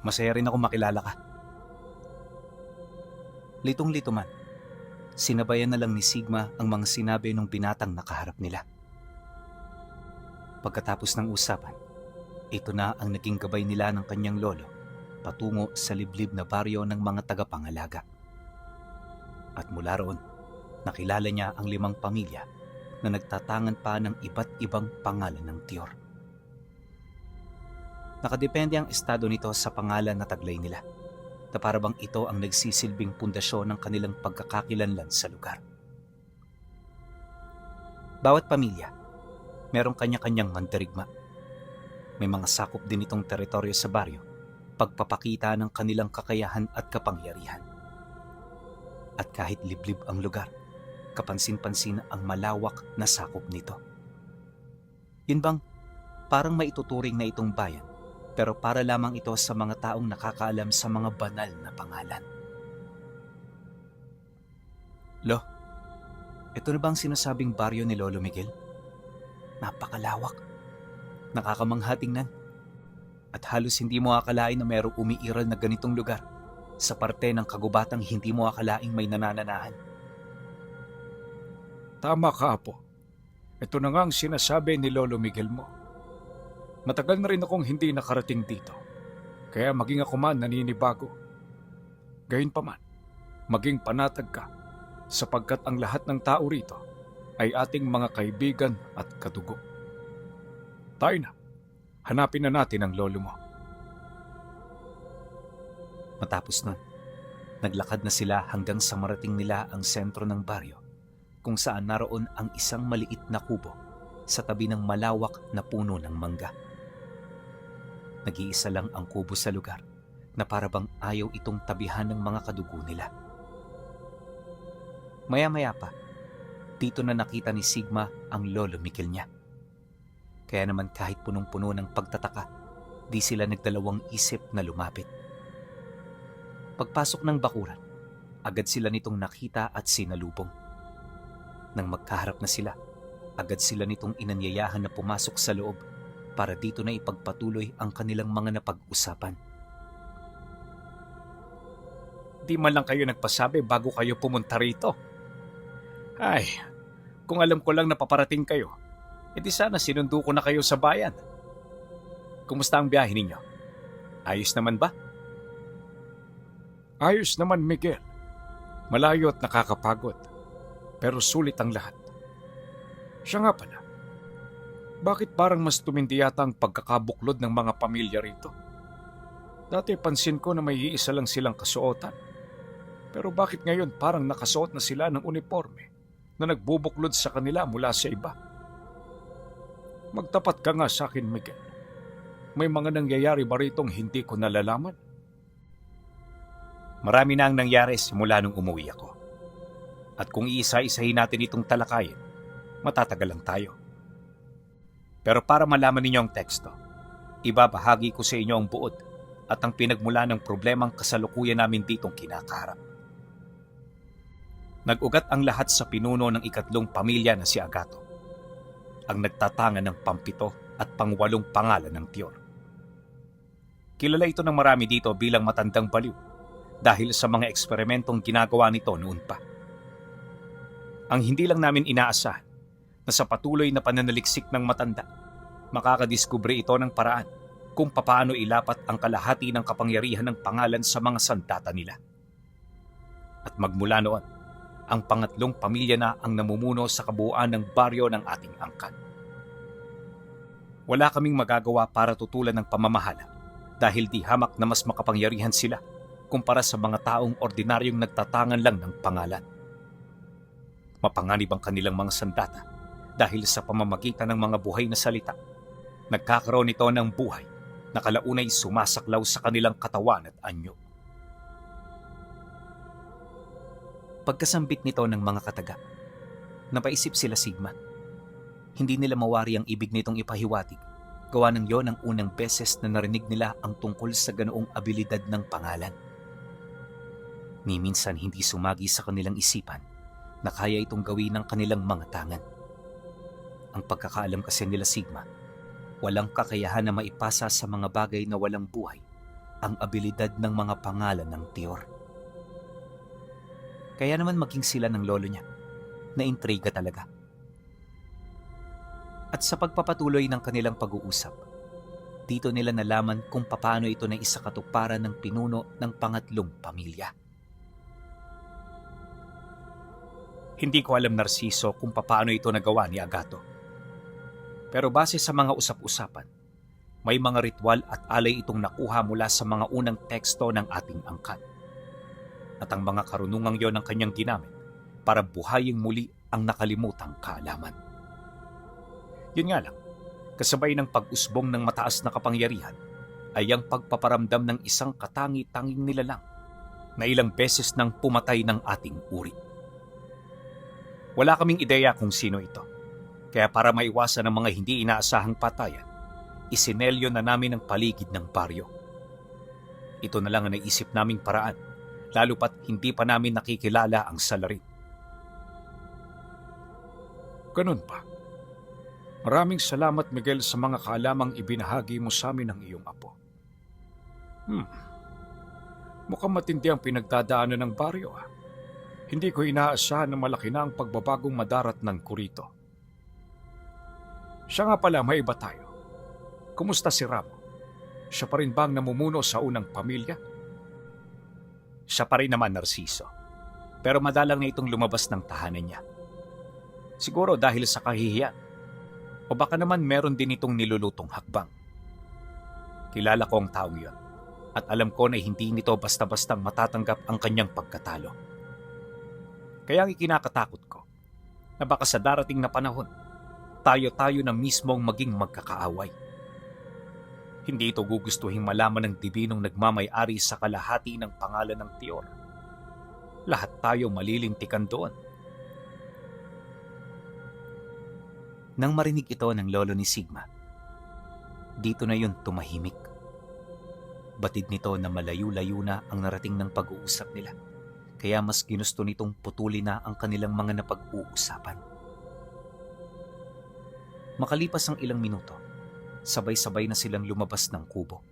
Masaya rin ako makilala ka. Litong-lito man, sinabayan na lang ni Sigma ang mga sinabi ng binatang nakaharap nila. Pagkatapos ng usapan, ito na ang naging gabay nila ng kanyang lolo patungo sa liblib na baryo ng mga tagapangalaga. At mula roon, nakilala niya ang 5 pamilya na nagtatangan pa ng iba't ibang pangalan ng tiyor. Nakadepende ang estado nito sa pangalan na taglay nila, na para bang ito ang nagsisilbing pundasyon ng kanilang pagkakakilanlan sa lugar. Bawat pamilya, merong kanya-kanyang mandirigma. May mga sakop din itong teritoryo sa baryo, pagpapakita ng kanilang kakayahan at kapangyarihan. At kahit liblib ang lugar, kapansin-pansin ang malawak na sakop nito. Yun bang parang maituturing na itong bayan, pero para lamang ito sa mga taong nakakaalam sa mga banal na pangalan. Lo, ito na bang sinasabing baryo ni Lolo Miguel? Napakalawak. Nakakamangha tingnan. At halos hindi mo akalain na mayroong umiiral na ganitong lugar sa parte ng kagubatang hindi mo akalaing may nanananahan. Tama ka, Apo. Ito na nga ang sinasabi ni Lolo Miguel mo. Matagal na rin akong hindi nakarating dito, kaya maging ako man naninibago. Gayunpaman, maging panatag ka, sapagkat ang lahat ng tao rito ay ating mga kaibigan at kadugo. Tayo na, hanapin na natin ang lolo mo. Matapos nun, naglakad na sila hanggang sa marating nila ang sentro ng baryo, kung saan naroon ang isang maliit na kubo sa tabi ng malawak na puno ng mangga. Nag-iisa lang ang kubo sa lugar na parabang ayaw itong tabihan ng mga kadugo nila. Maya-maya pa, dito na nakita ni Sigma ang Lolo Miguel niya. Kaya naman kahit punong-puno ng pagtataka, di sila nagdalawang isip na lumapit. Pagpasok ng bakuran, agad sila nitong nakita at sinalubong. Nang magkaharap na sila, agad sila nitong inanyayahan na pumasok sa loob para dito na ipagpatuloy ang kanilang mga napag-usapan. Di man lang kayo nagpasabi bago kayo pumunta rito. Ay, kung alam ko lang na paparating kayo, edi sana sinundo ko na kayo sa bayan. Kumusta ang biyahe ninyo? Ayos naman ba? Ayos naman, Miguel. Malayo at nakakapagod. Pero sulit ang lahat. Siya nga pala, bakit parang mas tumindi yata ang pagkakabuklod ng mga pamilya rito? Dati pansin ko na may iisa lang silang kasuotan. Pero bakit ngayon parang nakasuot na sila ng uniforme na nagbubuklod sa kanila mula sa iba? Magtapat ka nga sa akin, Miguel. May mga nangyayari ba ritong hindi ko nalalaman? Marami na ang nangyari simula nung umuwi ako. At kung iisa-isahin natin itong talakayin, matatagal lang tayo. Pero para malaman ninyo ang teksto, ibabahagi ko sa inyo ang buod at ang pinagmula ng problemang kasalukuyan namin ditong kinakaharap. Nag-ugat ang lahat sa pinuno ng 3 pamilya na si Agato, ang nagtatangan ng pang-7 at pang-8 pangalan ng tiyor. Kilala ito ng marami dito bilang matandang baliw dahil sa mga eksperimentong ginagawa nito noon pa. Ang hindi lang namin inaasahan na sa patuloy na pananaliksik ng matanda, makakadiskubre ito ng paraan kung papaano ilapat ang kalahati ng kapangyarihan ng pangalan sa mga sandata nila. At magmula noon, ang 3 pamilya na ang namumuno sa kabuuan ng baryo ng ating angkan. Wala kaming magagawa para tutulan ng pamamahala dahil di hamak na mas makapangyarihan sila kumpara sa mga taong ordinaryong nagtatangan lang ng pangalan. Mapanganib ang kanilang mga sandata dahil sa pamamagitan ng mga buhay na salita, nagkakaroon ito ng buhay na kalaunay sumasaklaw sa kanilang katawan at anyo. Pagkasambit nito ng mga kataga, napaisip sila Sigma. Hindi nila mawari ang ibig nitong ipahiwatig, gawa ng yon ang unang beses na narinig nila ang tungkol sa ganoong abilidad ng pangalan. Ni minsan hindi sumagi sa kanilang isipan na kaya itong gawin ng kanilang mga tangan. Ang pagkakaalam kasi nila Sigma, walang kakayahan na maipasa sa mga bagay na walang buhay ang abilidad ng mga pangalan ng Tiyor. Kaya naman maging sila ng lolo niya, na-intriga talaga. At sa pagpapatuloy ng kanilang pag-uusap, dito nila nalaman kung paano ito na isakatuparan ng pinuno ng pangatlong pamilya. Hindi ko alam, Narciso, kung paano ito nagawa ni Agato. Pero base sa mga usap-usapan, may mga ritual at alay itong nakuha mula sa mga unang teksto ng ating angkan. At ang mga karunungang yon ang kanyang ginamit para buhayin muli ang nakalimutang kaalaman. Yun nga lang, kasabay ng pag-usbong ng mataas na kapangyarihan ay ang pagpaparamdam ng isang katangi-tanging nilalang na ilang beses nang pumatay ng ating uri. Wala kaming ideya kung sino ito, kaya para maiwasan ang mga hindi inaasahang patayan, isinelyo na namin ang paligid ng baryo. Ito na lang ang naisip naming paraan, lalo pat hindi pa namin nakikilala ang salarin. Ganun pa. Maraming salamat, Miguel, sa mga kaalamang ibinahagi mo sa amin ng iyong apo. Mukhang matindi ang pinagdadaanan ng baryo. Hindi ko inaasahan na malaki na ang pagbabagong madarat ng Kurito. Siya nga pala, may iba tayo. Kumusta si Ramo? Siya pa rin bang namumuno sa unang pamilya? Siya pa rin naman, Narciso. Pero madalang na itong lumabas ng tahanan niya. Siguro dahil sa kahihiyan. O baka naman meron din itong nilulutong hakbang. Kilala ko ang taong yon. At alam ko na hindi nito basta-bastang matatanggap ang kanyang pagkatalo. Kaya ang ikinakatakot ko na baka sa darating na panahon, tayo-tayo na mismong maging magkakaaway. Hindi ito gugustuhin malaman ng dibinong nagmamay-ari sa kalahati ng pangalan ng Tiyor. Lahat tayo malilintikan doon. Nang marinig ito ng lolo ni Sigma, dito na yun tumahimik. Batid nito na malayo-layo na ang narating ng pag-uusap nila, kaya mas ginusto nitong putulin na ang kanilang mga napag-uusapan. Makalipas ang ilang minuto, sabay-sabay na silang lumabas ng kubo.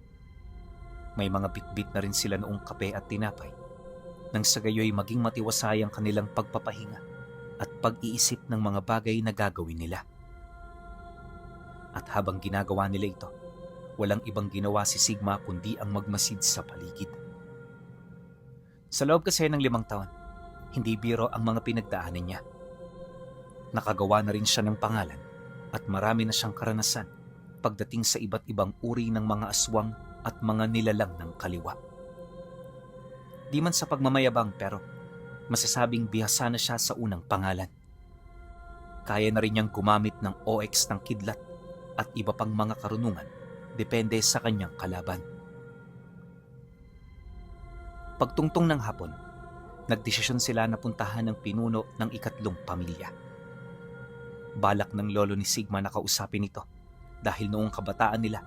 May mga bitbit na rin sila noong kape at tinapay, nang sa gayoy maging matiwasay ang kanilang pagpapahinga at pag-iisip ng mga bagay na gagawin nila. At habang ginagawa nila ito, walang ibang ginawa si Sigma kundi ang magmasid sa paligid. Sa loob kasi ng 5 taon, hindi biro ang mga pinagdaanan niya. Nakagawa na rin siya ng pangalan at marami na siyang karanasan pagdating sa iba't ibang uri ng mga aswang at mga nilalang ng kaliwa. Di man sa pagmamayabang pero masasabing bihasa na siya sa unang pangalan. Kaya na rin niyang gumamit ng OX ng kidlat at iba pang mga karunungan depende sa kanyang kalaban. Pagtungtong ng hapon, nagdesisyon sila na puntahan ng pinuno ng 3 pamilya. Balak ng lolo ni Sigma na kausapin ito dahil noong kabataan nila,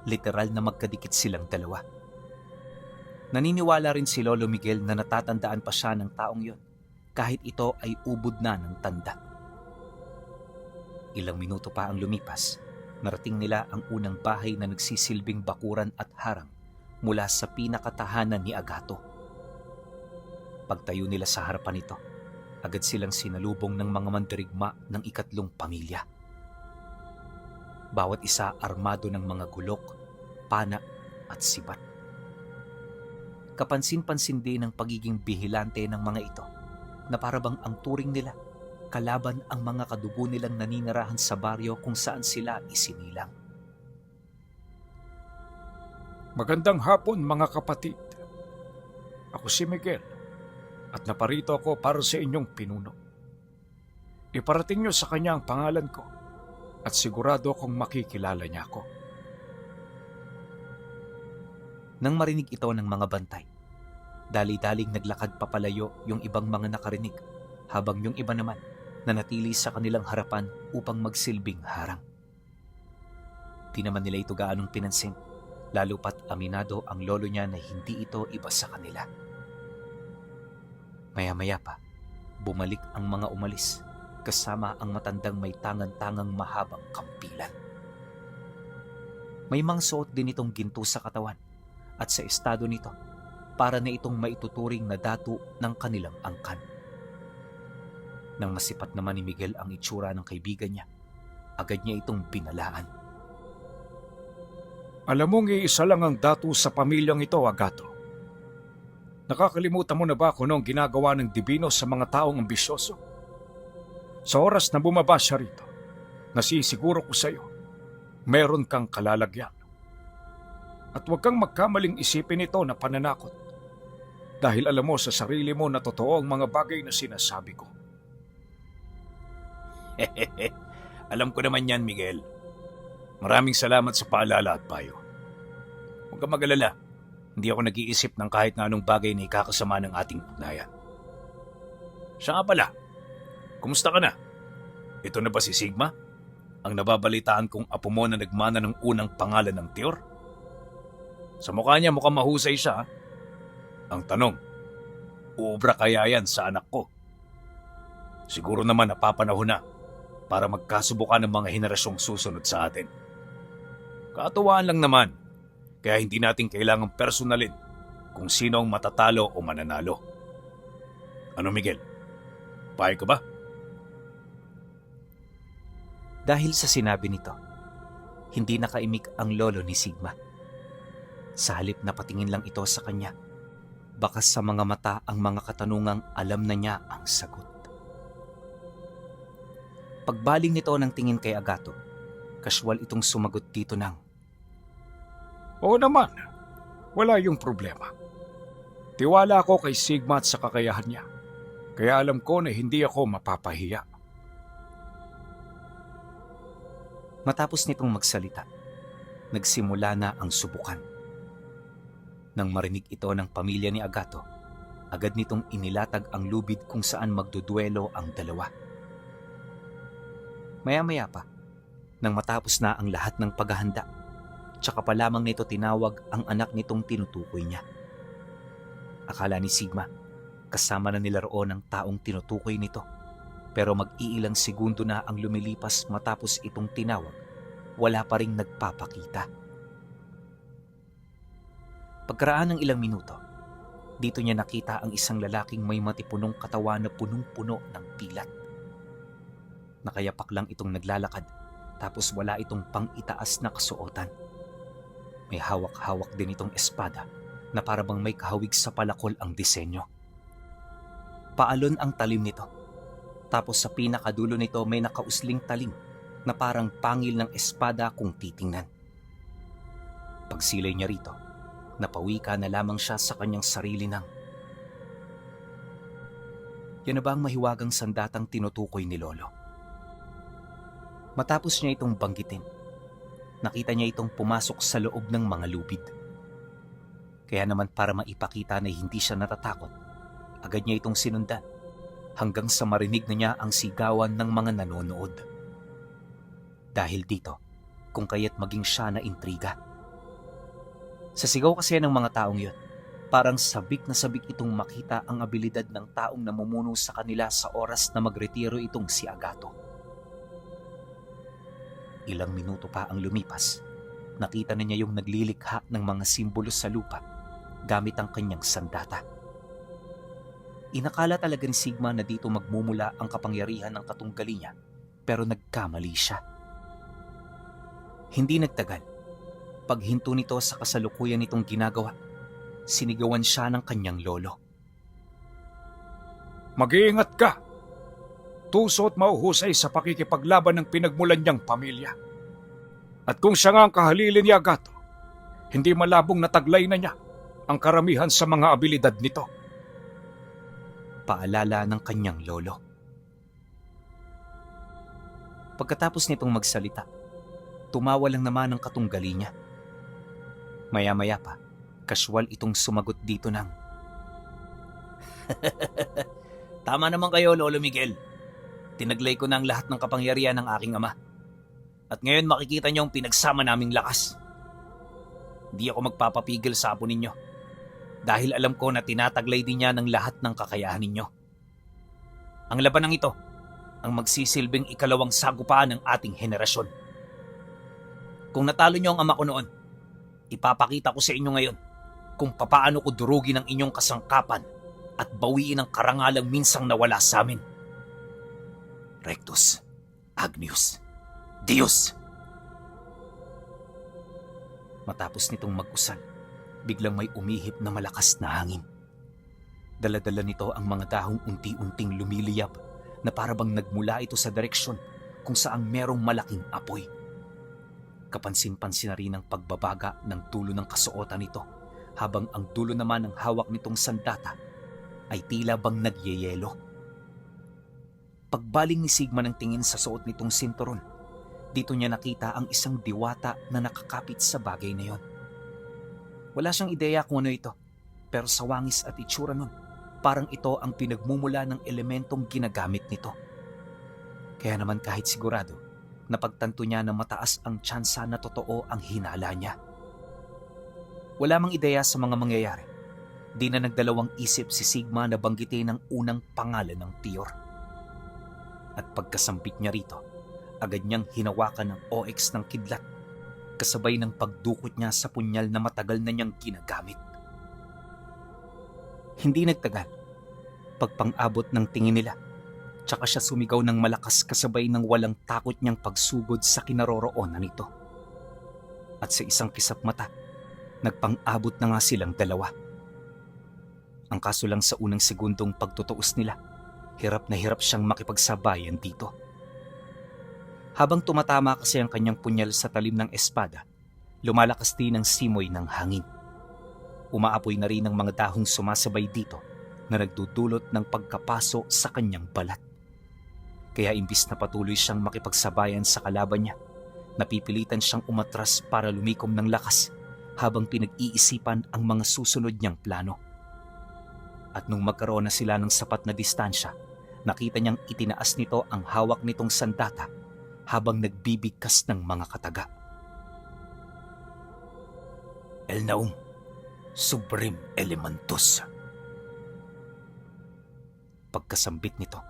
literal na magkadikit silang dalawa. Naniniwala rin si Lolo Miguel na natatandaan pa siya ng taong yon kahit ito ay ubod na ng tanda. Ilang minuto pa ang lumipas, narating nila ang unang bahay na nagsisilbing bakuran at harang mula sa pinakatahanan ni Agato. Pagtayo nila sa harapan nito, agad silang sinalubong ng mga mandirigma ng 3 pamilya. Bawat isa armado ng mga gulok, pana at sibat. Kapansin-pansin din ang pagiging bihilante ng mga ito na parabang ang turing nila kalaban ang mga kadugo nilang naninirahan sa baryo kung saan sila isinilang. Magandang hapon, mga kapatid. Ako si Miguel at naparito ako para sa inyong pinuno. Iparating niyo sa kanya ang pangalan ko at sigurado akong makikilala niya ako. Nang marinig ito ng mga bantay, dali-daling naglakad papalayo yung ibang mga nakarinig habang yung iba naman nanatili sa kanilang harapan upang magsilbing harang. Di naman nila ito gaanong pinansin, lalo pat aminado ang lolo niya na hindi ito iba sa kanila. Maya-maya pa, bumalik ang mga umalis kasama ang matandang may tangan-tangang mahabang kampilan. May mga suot din itong ginto sa katawan at sa estado nito para na itong maituturing na datu ng kanilang angkan. Nang masipat naman ni Miguel ang itsura ng kaibigan niya, agad niya itong binalaan. Alam mong iisa lang ang datu sa pamilyang ito, Agato. Nakakalimutan mo na ba kung anong ginagawa ng Divino sa mga taong ambisyoso? Sa oras na bumaba siya rito, nasisiguro ko sa iyo, meron kang kalalagyan. At huwag kang magkamaling isipin ito na pananakot, dahil alam mo sa sarili mo na totoo ang mga bagay na sinasabi ko. Alam ko naman yan, Miguel. Maraming salamat sa paalala at payo. Huwag kang mag-alala. Hindi ako nag-iisip ng kahit na anong bagay na ikakasama ng ating ugnayan. Siya nga pala, kumusta ka na? Ito na ba si Sigma? Ang nababalitaan kong apo mo na nagmana ng unang pangalan ng Tiyor? Sa mukha niya mukhang mahusay siya. Ang tanong, uubra kaya yan sa anak ko? Siguro naman napapanahon na para magkasubukan ng mga henerasyong susunod sa atin. Katuwaan lang naman, kaya hindi natin kailangang personalin kung sino ang matatalo o mananalo. Ano, Miguel? Payag ka ba? Dahil sa sinabi nito, hindi nakaimik ang lolo ni Sigma. Sa halip na patingin lang ito sa kanya, bakas sa mga mata ang mga katanungang alam na niya ang sagot. Pagbaling nito ng tingin kay Agato, kaswal itong sumagot dito ng, Oo naman, wala yung problema. Tiwala ako kay Sigma at sa kakayahan niya, kaya alam ko na hindi ako mapapahiya. Matapos nitong magsalita, nagsimula na ang subukan. Nang marinig ito ng pamilya ni Agato, agad nitong inilatag ang lubid kung saan magduduelo ang dalawa. Maya-maya pa, nang matapos na ang lahat ng paghahanda, tsaka pa lamang nito tinawag ang anak nitong tinutukoy niya. Akala ni Sigma, kasama na nila roon ang taong tinutukoy nito, pero mag-iilang segundo na ang lumilipas matapos itong tinawag, wala pa ring nagpapakita. Pagkaraan ng ilang minuto, dito niya nakita ang isang lalaking may matipunong katawan na punong-puno ng pilat. Nakayapak lang itong naglalakad, tapos wala itong pang-itaas na kasuotan. May hawak-hawak din itong espada na parabang may kahawig sa palakol ang disenyo. Paalon ang talim nito, tapos sa pinakadulo nito may nakausling talim na parang pangil ng espada kung titingnan. Pagsilay niya rito, napawika na lamang siya sa kanyang sarili ng, yan na ba ang mahiwagang sandatang tinutukoy ni Lolo? Matapos niya itong banggitin, nakita niya itong pumasok sa loob ng mga lubid. Kaya naman para maipakita na hindi siya natatakot, agad niya itong sinundan hanggang sa marinig na niya ang sigawan ng mga nanonood. Dahil dito, kung kaya't maging siya na intriga. Sa sigaw kasi ng mga taong yun, parang sabik na sabik itong makita ang abilidad ng taong namumuno sa kanila sa oras na magretiro itong si Agato. Ilang minuto pa ang lumipas, nakita na niya yung naglilikha ng mga simbolo sa lupa gamit ang kanyang sandata. Inakala talaga ni Sigma na dito magmumula ang kapangyarihan ng katunggali niya, pero nagkamali siya. Hindi nagtagal, paghinto nito sa kasalukuyan nitong ginagawa, sinigawan siya ng kanyang lolo. Mag-iingat ka! Tuso at mauhusay sa pakikipaglaban ng pinagmulan niyang pamilya. At kung siya nga ang kahalili ni Agato, hindi malabong nataglay na niya ang karamihan sa mga abilidad nito. Paalala ng kanyang lolo. Pagkatapos nitong magsalita, tumawa lang naman ang katunggali niya. Maya-maya pa, kaswal itong sumagot dito ng, Tama naman kayo, Lolo Miguel. Tinaglay ko na ang lahat ng kapangyarihan ng aking ama. At ngayon makikita niyo ang pinagsama naming lakas. Hindi ako magpapapigil sa apo ninyo. Dahil alam ko na tinataglay din niya ng lahat ng kakayahan ninyo. Ang labanang ito, ang magsisilbing ikalawang sagupaan ng ating henerasyon. Kung natalo niyo ang ama ko noon, ipapakita ko sa inyo ngayon kung papaano ko durugin ang inyong kasangkapan at bawiin ang karangalang minsang nawala sa amin. Rectus, Agnius, Dios! Matapos nitong mag-usal, biglang may umihip na malakas na hangin. Dala-dala nito ang mga dahong unti-unting lumiliyab na parabang nagmula ito sa direksyon kung saang merong malaking apoy. Kapansin-pansin na rin ang pagbabaga ng dulo ng kasuotan nito habang ang dulo naman ng hawak nitong sandata ay tila bang nagyeyelo. Pagbaling ni Sigma ng tingin sa suot nitong sinturon, dito niya nakita ang isang diwata na nakakapit sa bagay na yon. Wala siyang ideya kung ano ito, pero sa wangis at itsura nun, parang ito ang pinagmumula ng elementong ginagamit nito. Kaya naman kahit sigurado, napagtanto niya na mataas ang tsansa na totoo ang hinala niya. Wala mang ideya sa mga mangyayari. Di na nagdalawang isip si Sigma na banggitin ang unang pangalan ng Tiyor. At pagkasambit niya rito, agad niyang hinawakan ng OX ng kidlat, kasabay ng pagdukot niya sa punyal na matagal na niyang ginagamit. Hindi nagtagal. Pagpang-abot ng tingin nila, tsaka siya sumigaw ng malakas kasabay ng walang takot niyang pagsugod sa kinaroroonan nito. At sa isang kisap mata, nagpang-abot na nga silang dalawa. Ang kaso lang sa unang segundong pagtutuos nila, hirap na hirap siyang makipagsabayan dito. Habang tumatama kasi ang kanyang punyal sa talim ng espada, lumalakas din ang simoy ng hangin. Umaapoy na rin ang mga dahong sumasabay dito na nagdudulot ng pagkapaso sa kanyang balat. Kaya imbis na patuloy siyang makipagsabayan sa kalaban niya, napipilitan siyang umatras para lumikom ng lakas habang pinag-iisipan ang mga susunod niyang plano. At nung magkaroon na sila ng sapat na distansya, nakita niyang itinaas nito ang hawak nitong sandata habang nagbibigkas ng mga kataga. El Naum, Supreme Elementus. Pagkasambit nito,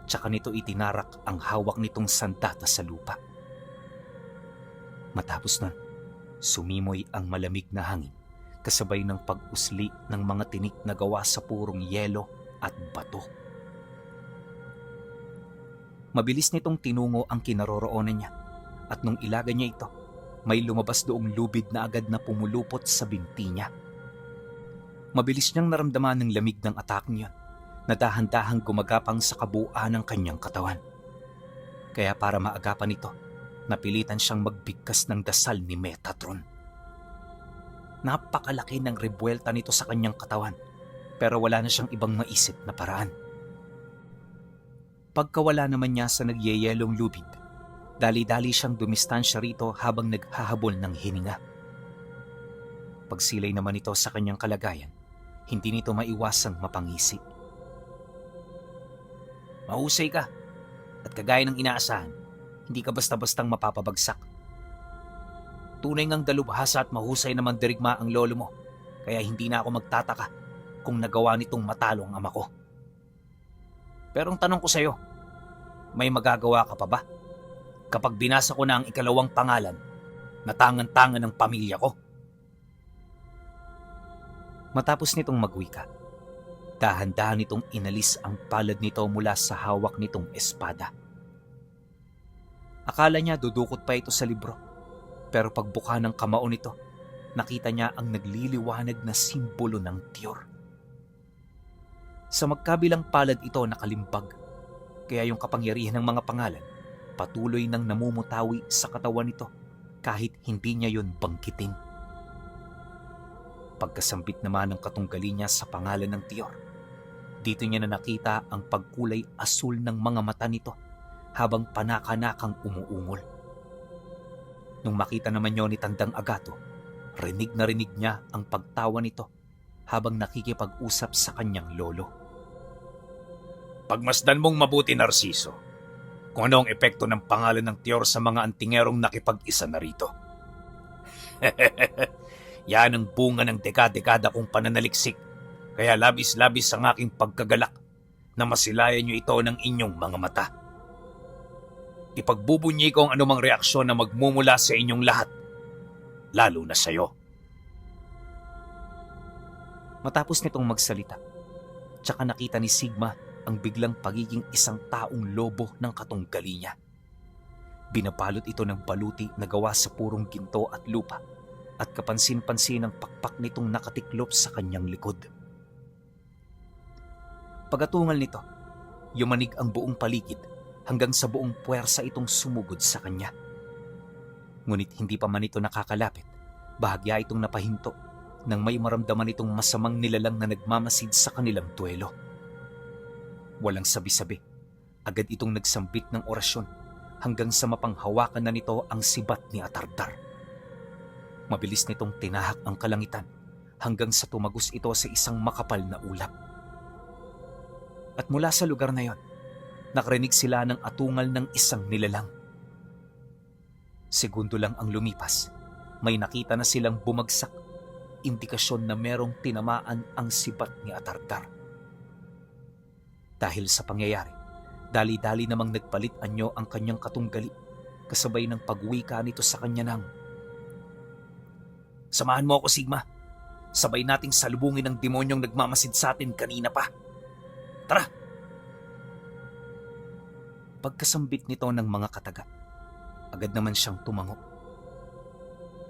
tsaka nito itinarak ang hawak nitong sandata sa lupa. Matapos nun, sumimoy ang malamig na hangin kasabay ng pag-usli ng mga tinik na gawa sa purong yelo at bato. Mabilis nitong tinungo ang kinaroroonan niya at nung ilaga niya ito, may lumabas doong lubid na agad na pumulupot sa binti niya. Mabilis niyang naramdaman ng lamig ng atak niya na dahan-dahang gumagapang sa kabuuan ng kanyang katawan. Kaya para maagapan ito, napilitan siyang magbigkas ng dasal ni Metatron. Napakalaki ng rebuelta nito sa kanyang katawan, pero wala na siyang ibang maisip na paraan. Pagkawala naman niya sa nagyeyelong lubid, dali-dali siyang dumistansya rito habang naghahabol ng hininga. Pagsilay naman ito sa kanyang kalagayan, hindi nito maiwasang mapangisi. Mahusay ka, at kagaya ng inaasahan, hindi ka basta-bastang mapapabagsak. Tunay ngang dalubhasa at mahusay naman dirigma ang lolo mo, kaya hindi na ako magtataka kung nagawa nitong matalo ang ama ko. Pero ang tanong ko sa'yo, may magagawa ka pa ba? Kapag binasa ko na ang ikalawang pangalan, na tangan-tangan ng pamilya ko. Matapos nitong magwika, dahan-dahan nitong inalis ang palad nito mula sa hawak nitong espada. Akala niya dudukot pa ito sa libro, pero pagbuka ng kamao nito, nakita niya ang nagliliwanag na simbolo ng Tiyor. Sa magkabilang palad ito nakalimbag, kaya yung kapangyarihan ng mga pangalan patuloy nang namumutawi sa katawan nito kahit hindi niya yon bangkitin. Pagkasambit naman ng katunggali niya sa pangalan ng Tiyor, dito niya na nakita ang pagkulay asul ng mga mata nito habang panakanakang umuungol. Nung makita naman niyo ni Tandang Agato, rinig na rinig niya ang pagtawa nito habang nakikipag-usap sa kanyang lolo. Pagmasdan mong mabuti, Narciso, kung ano ang epekto ng pangalan ng Tiyor sa mga antingerong nakipag-isa na rito. Yan ang bunga ng dekada-dekada kong pananaliksik, kaya labis-labis ang aking pagkagalak na masilayan niyo ito ng inyong mga mata. Ipagbubunyi ko ang anumang reaksyon na magmumula sa inyong lahat, lalo na sa'yo. Matapos nitong magsalita, tsaka nakita ni Sigma ang biglang pagiging isang taong lobo ng katunggali niya. Binabalot ito ng baluti na gawa sa purong ginto at lupa at kapansin-pansin ang pakpak nitong nakatiklop sa kanyang likod. Pagatungal nito, yumanig ang buong paligid hanggang sa buong puwersa itong sumugod sa kanya. Ngunit hindi pa man ito nakakalapit, bahagya itong napahinto nang may maramdaman itong masamang nilalang na nagmamasid sa kanilang duelo. Walang sabi-sabi, agad itong nagsambit ng orasyon hanggang sa mapanghawakan na nito ang sibat ni Atardar. Mabilis nitong tinahak ang kalangitan hanggang sa tumagos ito sa isang makapal na ulap. At mula sa lugar na yon, nakarinig sila ng atungal ng isang nilalang. Segundo lang ang lumipas, may nakita na silang bumagsak, indikasyon na merong tinamaan ang sibat ni Atardar. Dahil sa pangyayari, dali-dali namang nagpalit anyo ang kanyang katunggali, kasabay ng pagwika nito sa kanya ng, "Samahan mo ako, Sigma. Sabay nating salubungin ang demonyong nagmamasid sa atin kanina pa. Tara!" Pagkasambit nito ng mga kataga, agad naman siyang tumango.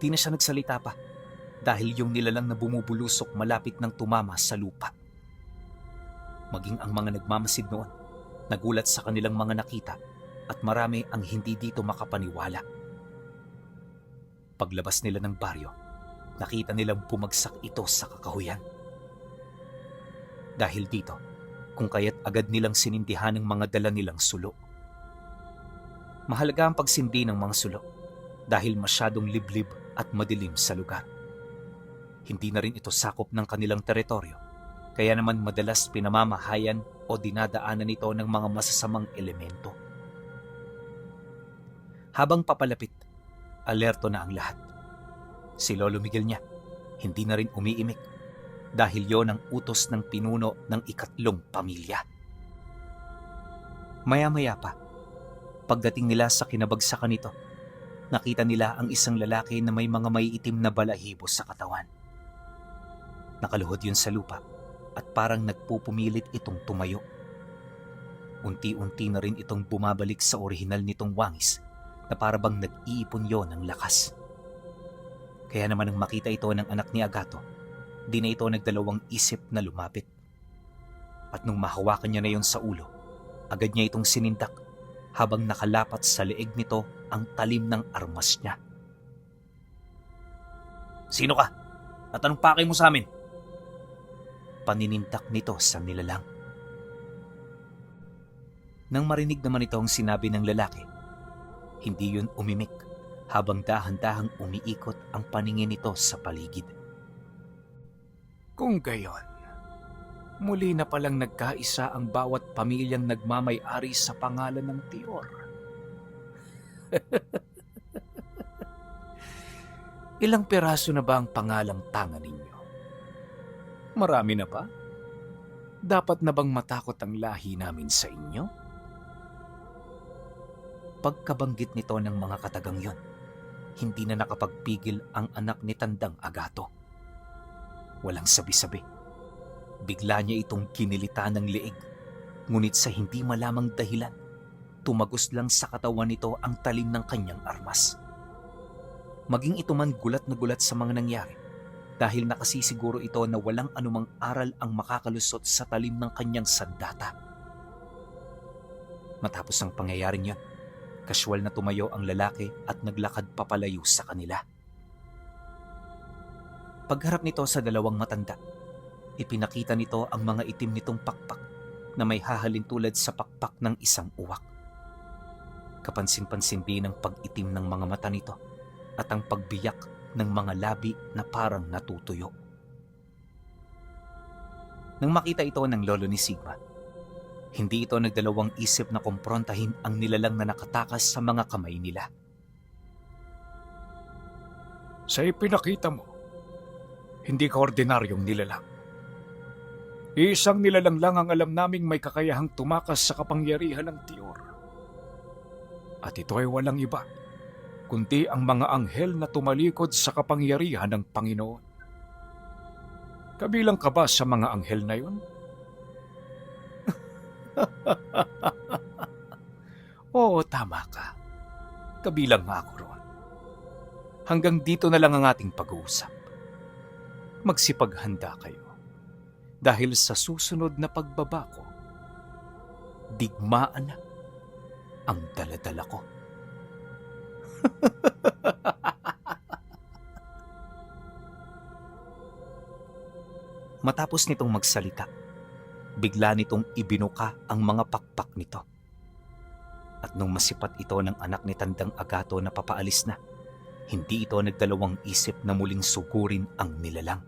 Di na siya nagsalita pa dahil yung nilalang na bumubulusok malapit ng tumama sa lupa. Maging ang mga nagmamasid noon, nagulat sa kanilang mga nakita at marami ang hindi dito makapaniwala. Paglabas nila ng baryo, nakita nilang bumagsak ito sa kakahuyan. Dahil dito, kung kaya't agad nilang sinindihan ang mga dala nilang sulo. Mahalaga ang pagsindi ng mga sulo dahil masyadong liblib at madilim sa lugar. Hindi na rin ito sakop ng kanilang teritoryo, kaya naman madalas pinamamahayan o dinadaanan ito ng mga masasamang elemento. Habang papalapit, alerto na ang lahat. Si Lolo Miguel niya, hindi na rin umiimik dahil yon ang utos ng pinuno ng ikatlong pamilya. Maya-maya pa, pagdating nila sa kinabagsakan nito, nakita nila ang isang lalaki na may mga maiitim na balahibo sa katawan. Nakaluhod yun sa lupa at parang nagpupumilit itong tumayo. Unti-unti na rin itong bumabalik sa orihinal nitong wangis na parabang nag-iipon yon ng lakas. Kaya naman nang makita ito ng anak ni Agato, di na ito nagdalawang isip na lumapit. At nung mahawakan niya na yon sa ulo, agad niya itong sinindak habang nakalapat sa leeg nito ang talim ng armas niya. "Sino ka? At anong pakay mo sa amin?" Paninindak nito sa nilalang. Nang marinig naman ito ang sinabi ng lalaki, hindi yun umimik habang dahan-dahang umiikot ang paningin nito sa paligid. Kung gayon, muli na palang nagkaisa ang bawat pamilyang nagmamay-ari sa pangalan ng Tior. Ilang piraso na ba ang pangalang tanga ninyo? Marami na ba? Dapat na bang matakot ang lahi namin sa inyo? Pagkabanggit nito ng mga katagang yon, hindi na nakapagpigil ang anak ni Tandang Agato. Walang sabi-sabi. Bigla niya itong kinilita ng leeg, ngunit sa hindi malamang dahilan, tumagos lang sa katawan nito ang talim ng kanyang armas. Maging ito man gulat na gulat sa mga nangyari, dahil nakasisiguro ito na walang anumang aral ang makakalusot sa talim ng kanyang sandata. Matapos ang pangyayaring yon, kasyual na tumayo ang lalaki at naglakad papalayo sa kanila. Pagharap nito sa dalawang matanda, ipinakita nito ang mga itim nitong pakpak na may hahalin tulad sa pakpak ng isang uwak. Kapansin-pansin din ang pag-itim ng mga mata nito at ang pagbiyak ng mga labi na parang natutuyo. Nang makita ito ng lolo ni Sigma, hindi ito nagdalawang isip na kumprontahin ang nilalang na nakatakas sa mga kamay nila. Sa ipinakita mo, hindi ka ordinaryong nilalang. Isang nilalang lang ang alam naming may kakayahang tumakas sa kapangyarihan ng Tior. At ito ay walang iba, kundi ang mga anghel na tumalikod sa kapangyarihan ng Panginoon. Kabilang ka ba sa mga anghel na yun? Oo, tama ka. Kabilang nga ako roon. Hanggang dito na lang ang ating pag-uusap. Magsipaghanda kayo. Dahil sa susunod na pagbaba ko, digmaan na ang daladala ko. Matapos nitong magsalita, bigla nitong ibinuka ang mga pakpak nito. At nung masipat ito ng anak ni Tandang Agato na papaalis na, hindi ito nagdalawang isip na muling sugurin ang nilalang.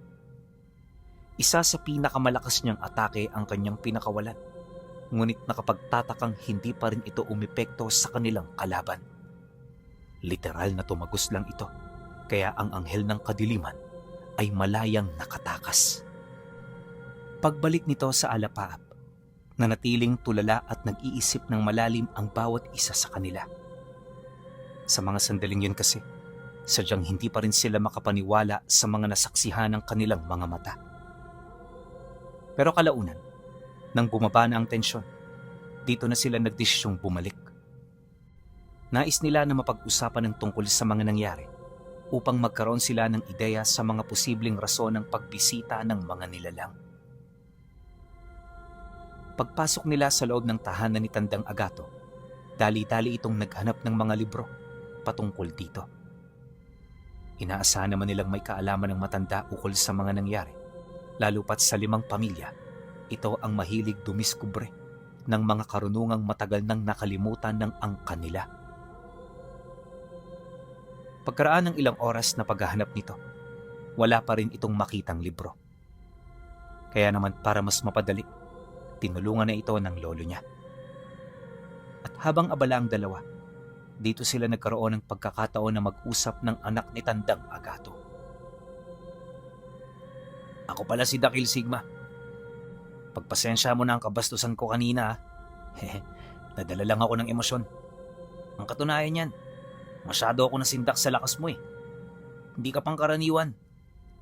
Isa sa pinakamalakas niyang atake ang kanyang pinakawalan, ngunit nakapagtatakang hindi pa rin ito umepekto sa kanilang kalaban. Literal na tumagos lang ito, kaya ang anghel ng kadiliman ay malayang nakatakas. Pagbalik nito sa alapaap, nanatiling tulala at nag-iisip ng malalim ang bawat isa sa kanila. Sa mga sandaling yun kasi, sadyang hindi pa rin sila makapaniwala sa mga nasaksihan ng kanilang mga mata. Pero kalaunan, nang bumaba na ang tensyon, dito na sila nagdesisyong bumalik. Nais nila na mapag-usapan ng tungkol sa mga nangyari upang magkaroon sila ng ideya sa mga posibleng rason ng pagbisita ng mga nilalang. Pagpasok nila sa loob ng tahanan ni Tandang Agato, dali-dali itong naghanap ng mga libro patungkol dito. Inaasahan naman nilang may kaalaman ng matanda ukol sa mga nangyari, lalo pat sa 5 pamilya, ito ang mahilig dumiskubre ng mga karunungang matagal nang nakalimutan ng angkan nila. Pagkaraan ng ilang oras na paghahanap nito, wala pa rin itong makitang libro. Kaya naman para mas mapadali, tinulungan na ito ng lolo niya. At habang abala ang dalawa, dito sila nagkaroon ng pagkakataon na mag-usap ng anak ni Tandang Agato. Ako pala si Dakil Sigma. Pagpasensya mo na ang kabastusan ko kanina. Nadala lang ako ng emosyon. Ang katunayan yan, masyado ako nasindak sa lakas mo eh. Hindi ka pang karaniwan.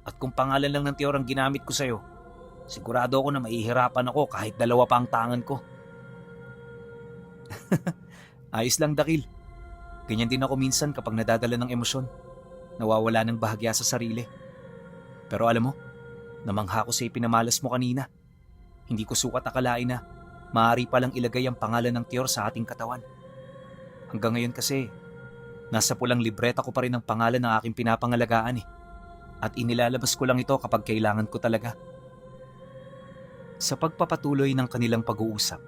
At kung pangalan lang ng Tiyor ang ginamit ko sa'yo, sigurado ako na maihirapan ako kahit 2 pa ang tangan ko. Ayos lang, Dakil. Ganyan din ako minsan kapag nadadala ng emosyon. Nawawala ng bahagya sa sarili. Pero alam mo, namangha ko sa ipinamalas mo kanina. Hindi ko sukat akalain na maaari palang ilagay ang pangalan ng Tiyor sa ating katawan. Hanggang ngayon kasi, nasa pulang libreta ko pa rin ang pangalan ng aking pinapangalagaan eh. At inilalabas ko lang ito kapag kailangan ko talaga. Sa pagpapatuloy ng kanilang pag-uusap,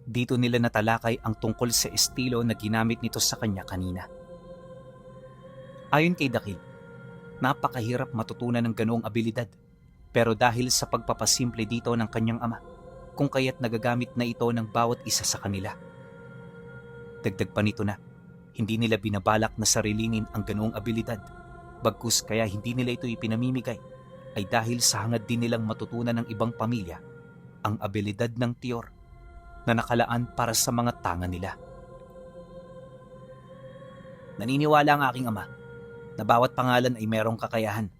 dito nila natalakay ang tungkol sa estilo na ginamit nito sa kanya kanina. Ayon kay Dakil, napakahirap matutunan ng ganoong abilidad, pero dahil sa pagpapasimple dito ng kanyang ama, kung kaya't nagagamit na ito ng bawat isa sa kanila. Dagdag pa nito na, hindi nila binabalak na sarilinin ang ganoong abilidad, bagkus kaya hindi nila ito ipinamimigay, ay dahil sa hangad din nilang matutunan ng ibang pamilya ang abilidad ng Tiyor na nakalaan para sa mga tanga nila. Naniniwala ang aking ama na bawat pangalan ay merong kakayahan.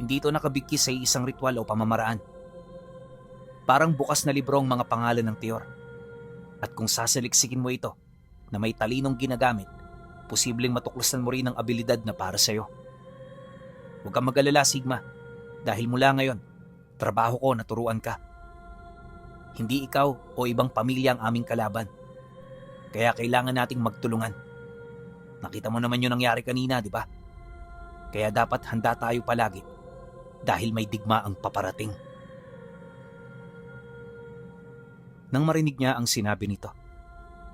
Hindi ito nakabigkis sa isang ritual o pamamaraan. Parang bukas na libro ang mga pangalan ng Tiyor. At kung sasaliksikin mo ito na may talinong ginagamit, posibleng matuklasan mo rin ang abilidad na para sa'yo. Huwag kang mag-alala, Sigma, dahil mula ngayon, trabaho ko na turuan ka. Hindi ikaw o ibang pamilya ang aming kalaban. Kaya kailangan nating magtulungan. Nakita mo naman yung nangyari kanina, di ba? Kaya dapat handa tayo palagi dahil may digma ang paparating. Nang marinig niya ang sinabi nito,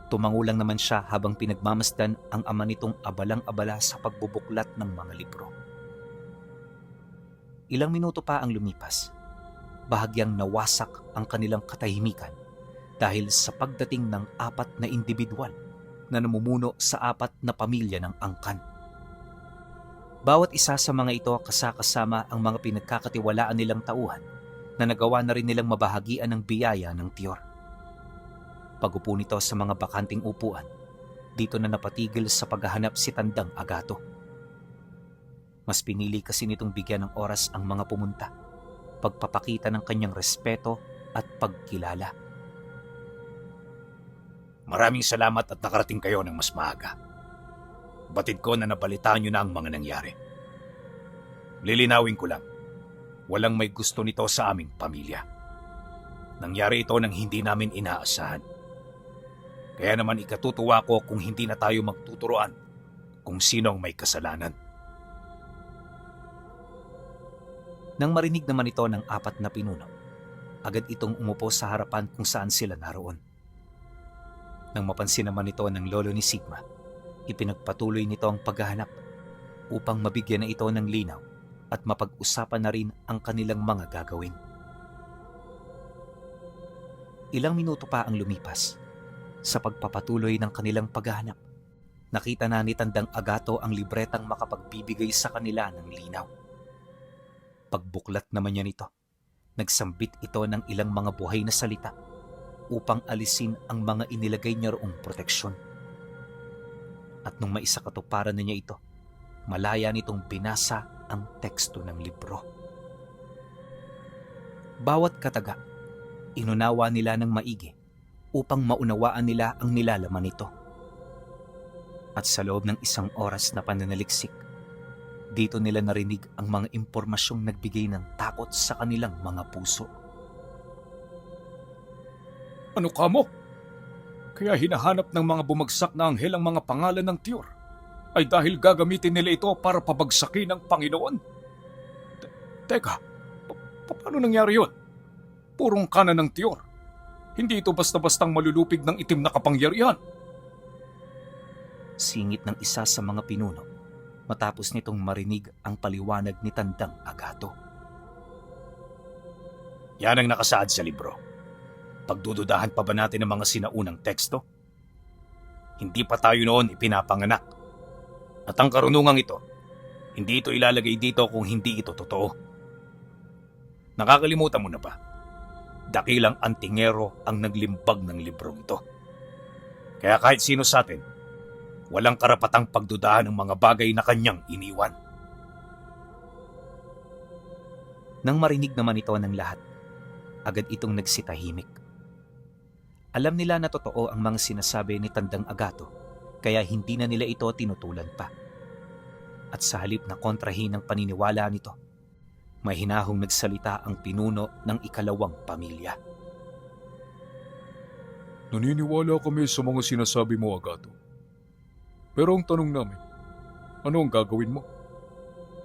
tumangulang naman siya habang pinagmamasdan ang ama nitong abalang-abala sa pagbubuklat ng mga libro. Ilang minuto pa ang lumipas, bahagyang nawasak ang kanilang katahimikan dahil sa pagdating ng 4 na individual na namumuno sa 4 na pamilya ng angkan. Bawat isa sa mga ito kasakasama ang mga pinagkakatiwalaan nilang tauhan na nagawa na rin nilang mabahagian ng biyaya ng Tiyor. Pagupo nito sa mga bakanting upuan, dito na napatigil sa paghahanap si Tandang Agato. Mas pinili kasi nitong bigyan ng oras ang mga pumunta pagpapakita ng kanyang respeto at pagkilala. Maraming salamat at nakarating kayo ng mas maaga. Batid ko na nabalitaan nyo na ang mga nangyari. Lilinawin ko lang, walang may gusto nito sa aming pamilya. Nangyari ito nang hindi namin inaasahan. Kaya naman ikatutuwa ko kung hindi na tayo magtuturoan kung sino ang may kasalanan. Nang marinig naman ito ng 4 na pinuno, agad itong umupo sa harapan kung saan sila naroon. Nang mapansin naman ito ng lolo ni Sigma, ipinagpatuloy nito ang paghahanap upang mabigyan na ito ng linaw at mapag-usapan na rin ang kanilang mga gagawin. Ilang minuto pa ang lumipas. Sa pagpapatuloy ng kanilang paghahanap, nakita na ni Tandang Agato ang libretang makapagbibigay sa kanila ng linaw. Pagbuklat naman niya nito, nagsambit ito ng ilang mga buhay na salita upang alisin ang mga inilagay niya roong proteksyon. At nung maisakatuparan na niya ito, malaya nitong binasa ang teksto ng libro. Bawat kataga, inunawa nila ng maigi upang maunawaan nila ang nilalaman nito. At sa loob ng 1 oras na pananaliksik, dito nila narinig ang mga impormasyong nagbigay ng takot sa kanilang mga puso. Ano ka mo? Kaya hinahanap ng mga bumagsak na anghel ang mga pangalan ng Tiyor ay dahil gagamitin nila ito para pabagsakin ng Panginoon? Teka, paano nangyari yun? Purong kanan ng Tiyor. Hindi ito basta-bastang malulupig ng itim na kapangyarihan. Singit ng isa sa mga pinuno matapos nitong marinig ang paliwanag ni Tandang Agato. Yan ang nakasaad sa libro. Pagdududahan pa ba natin ang mga sinaunang teksto? Hindi pa tayo noon ipinapanganak. At ang karunungang ito, hindi ito ilalagay dito kung hindi ito totoo. Nakakalimutan mo na ba? Dakilang antingero ang naglimbag ng librong ito. Kaya kahit sino sa atin, walang karapatang pagdudahan ng mga bagay na kanyang iniwan. Nang marinig naman ito ng lahat, agad itong nagsitahimik. Alam nila na totoo ang mga sinasabi ni Tandang Agato, kaya hindi na nila ito tinutulan pa. At sa halip na kontrahin ang paniniwala nito, may hinahong nagsalita ang pinuno ng 2 pamilya. Naniniwala kami sa mga sinasabi mo, Agato. Pero ang tanong namin, ano ang gagawin mo?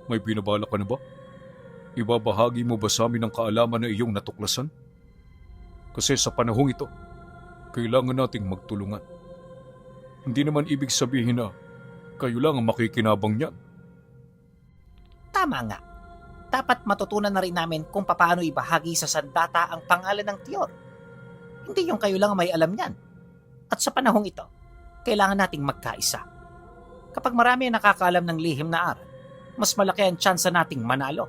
May binabala ka na ba? Ibabahagi mo ba sa amin ang kaalaman na iyong natuklasan? Kasi sa panahong ito, kailangan nating magtulungan. Hindi naman ibig sabihin na kayo lang ang makikinabang niyan. Tama nga. Dapat matutunan na rin namin kung paano ibahagi sa sandata ang pangalan ng Tiyor. Hindi yung kayo lang ang may alam niyan. At sa panahong ito, kailangan nating magkaisa. Kapag marami ang nakakaalam ng lihim na aral, mas malaki ang tsansa nating manalo.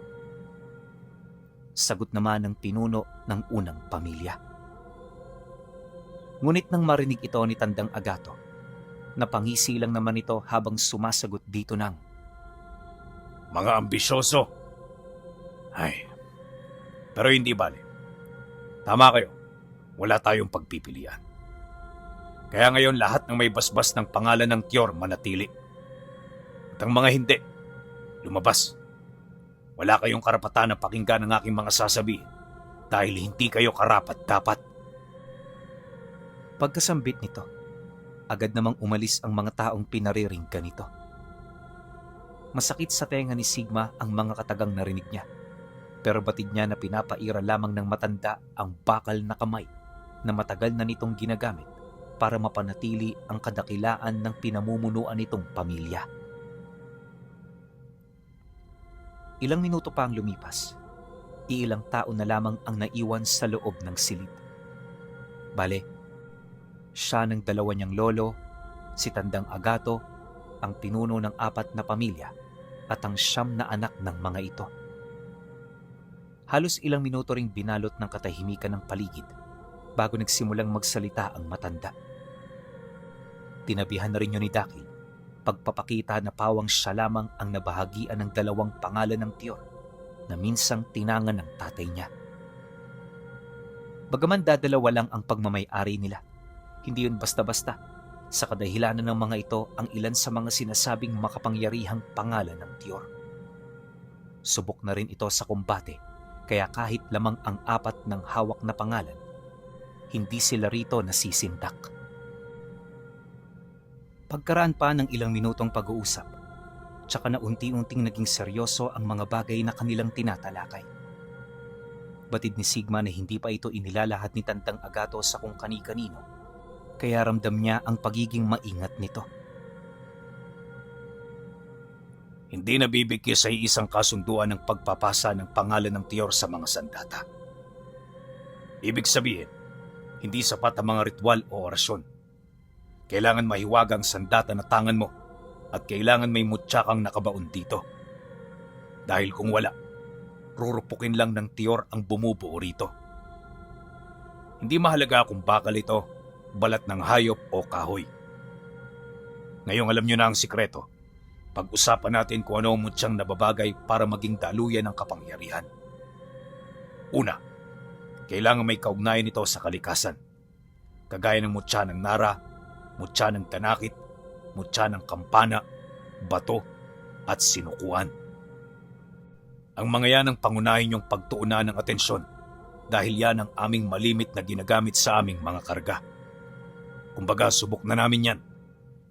Sagot naman ng pinuno ng unang pamilya. Ngunit nang marinig ito ni Tandang Agato, napangisi lang naman ito habang sumasagot dito ng, Mga ambisyoso. Ay, pero hindi bale. Tama kayo, wala tayong pagpipilian. Kaya ngayon lahat ng may basbas ng pangalan ng Tiyor manatili. At ang mga hindi, lumabas. Wala kayong karapatan na pakinggan ang aking mga sasabihin dahil hindi kayo karapat-dapat. Pagkasambit nito, agad namang umalis ang mga taong pinariringgan nito. Masakit sa tenga ni Sigma ang mga katagang narinig niya, pero batid niya na pinapaira lamang ng matanda ang bakal na kamay na matagal na nitong ginagamit para mapanatili ang kadakilaan ng pinamumunuan nitong pamilya. Ilang minuto pa ang lumipas, iilang tao na lamang ang naiwan sa loob ng silid. Bale, siya ng 2 niyang lolo, si Tandang Agato, ang pinuno ng 4 na pamilya, at ang 9 na anak ng mga ito. Halos ilang minuto ring binalot ng katahimikan ng paligid bago nagsimulang magsalita ang matanda. Tinabihan na rin yun ni Dakil, pagpapakita na pawang siya lamang ang nabahagian ng 2 pangalan ng Tiyor na minsang tinangan ng tatay niya. Bagaman dadalawa lang ang pagmamay-ari nila, hindi yun basta-basta. Sa kadahilanan ng mga ito ang ilan sa mga sinasabing makapangyarihang pangalan ng Tiyor. Subok na rin ito sa kumbate, kaya kahit lamang ang 4 ng hawak na pangalan, hindi sila rito nasisindak. Pagkaraan pa ng ilang minutong pag-uusap, tsaka na unti-unting naging seryoso ang mga bagay na kanilang tinatalakay. Batid ni Sigma na hindi pa ito inilalahat ni Tandang Agato sa kung kani-kanino, kaya ramdam niya ang pagiging maingat nito. Hindi nabibigkis ay isang kasunduan ng pagpapasa ng pangalan ng Tiyor sa mga sandata. Ibig sabihin, hindi sapat ang mga ritual o orasyon. Kailangan mahiwagang sandata na tangan mo at kailangan may mutya kang nakabaon dito. Dahil kung wala, rurupukin lang ng Tiyor ang bumubuo rito. Hindi mahalaga kung bakal ito, balat ng hayop o kahoy. Ngayong alam nyo na ang sikreto, pag-usapan natin kung ano ang mutyang nababagay para maging daluyan ng kapangyarihan. Una, kailangan may kaugnayan ito sa kalikasan. Kagaya ng mutya ng Nara, mutya ng Tanakit, mutya ng Kampana, Bato, at Sinukuan. Ang mga yan ang pangunahin yung pagtuunan ng atensyon dahil yan ang aming malimit na ginagamit sa aming mga karga. Kumbaga, subok na namin yan.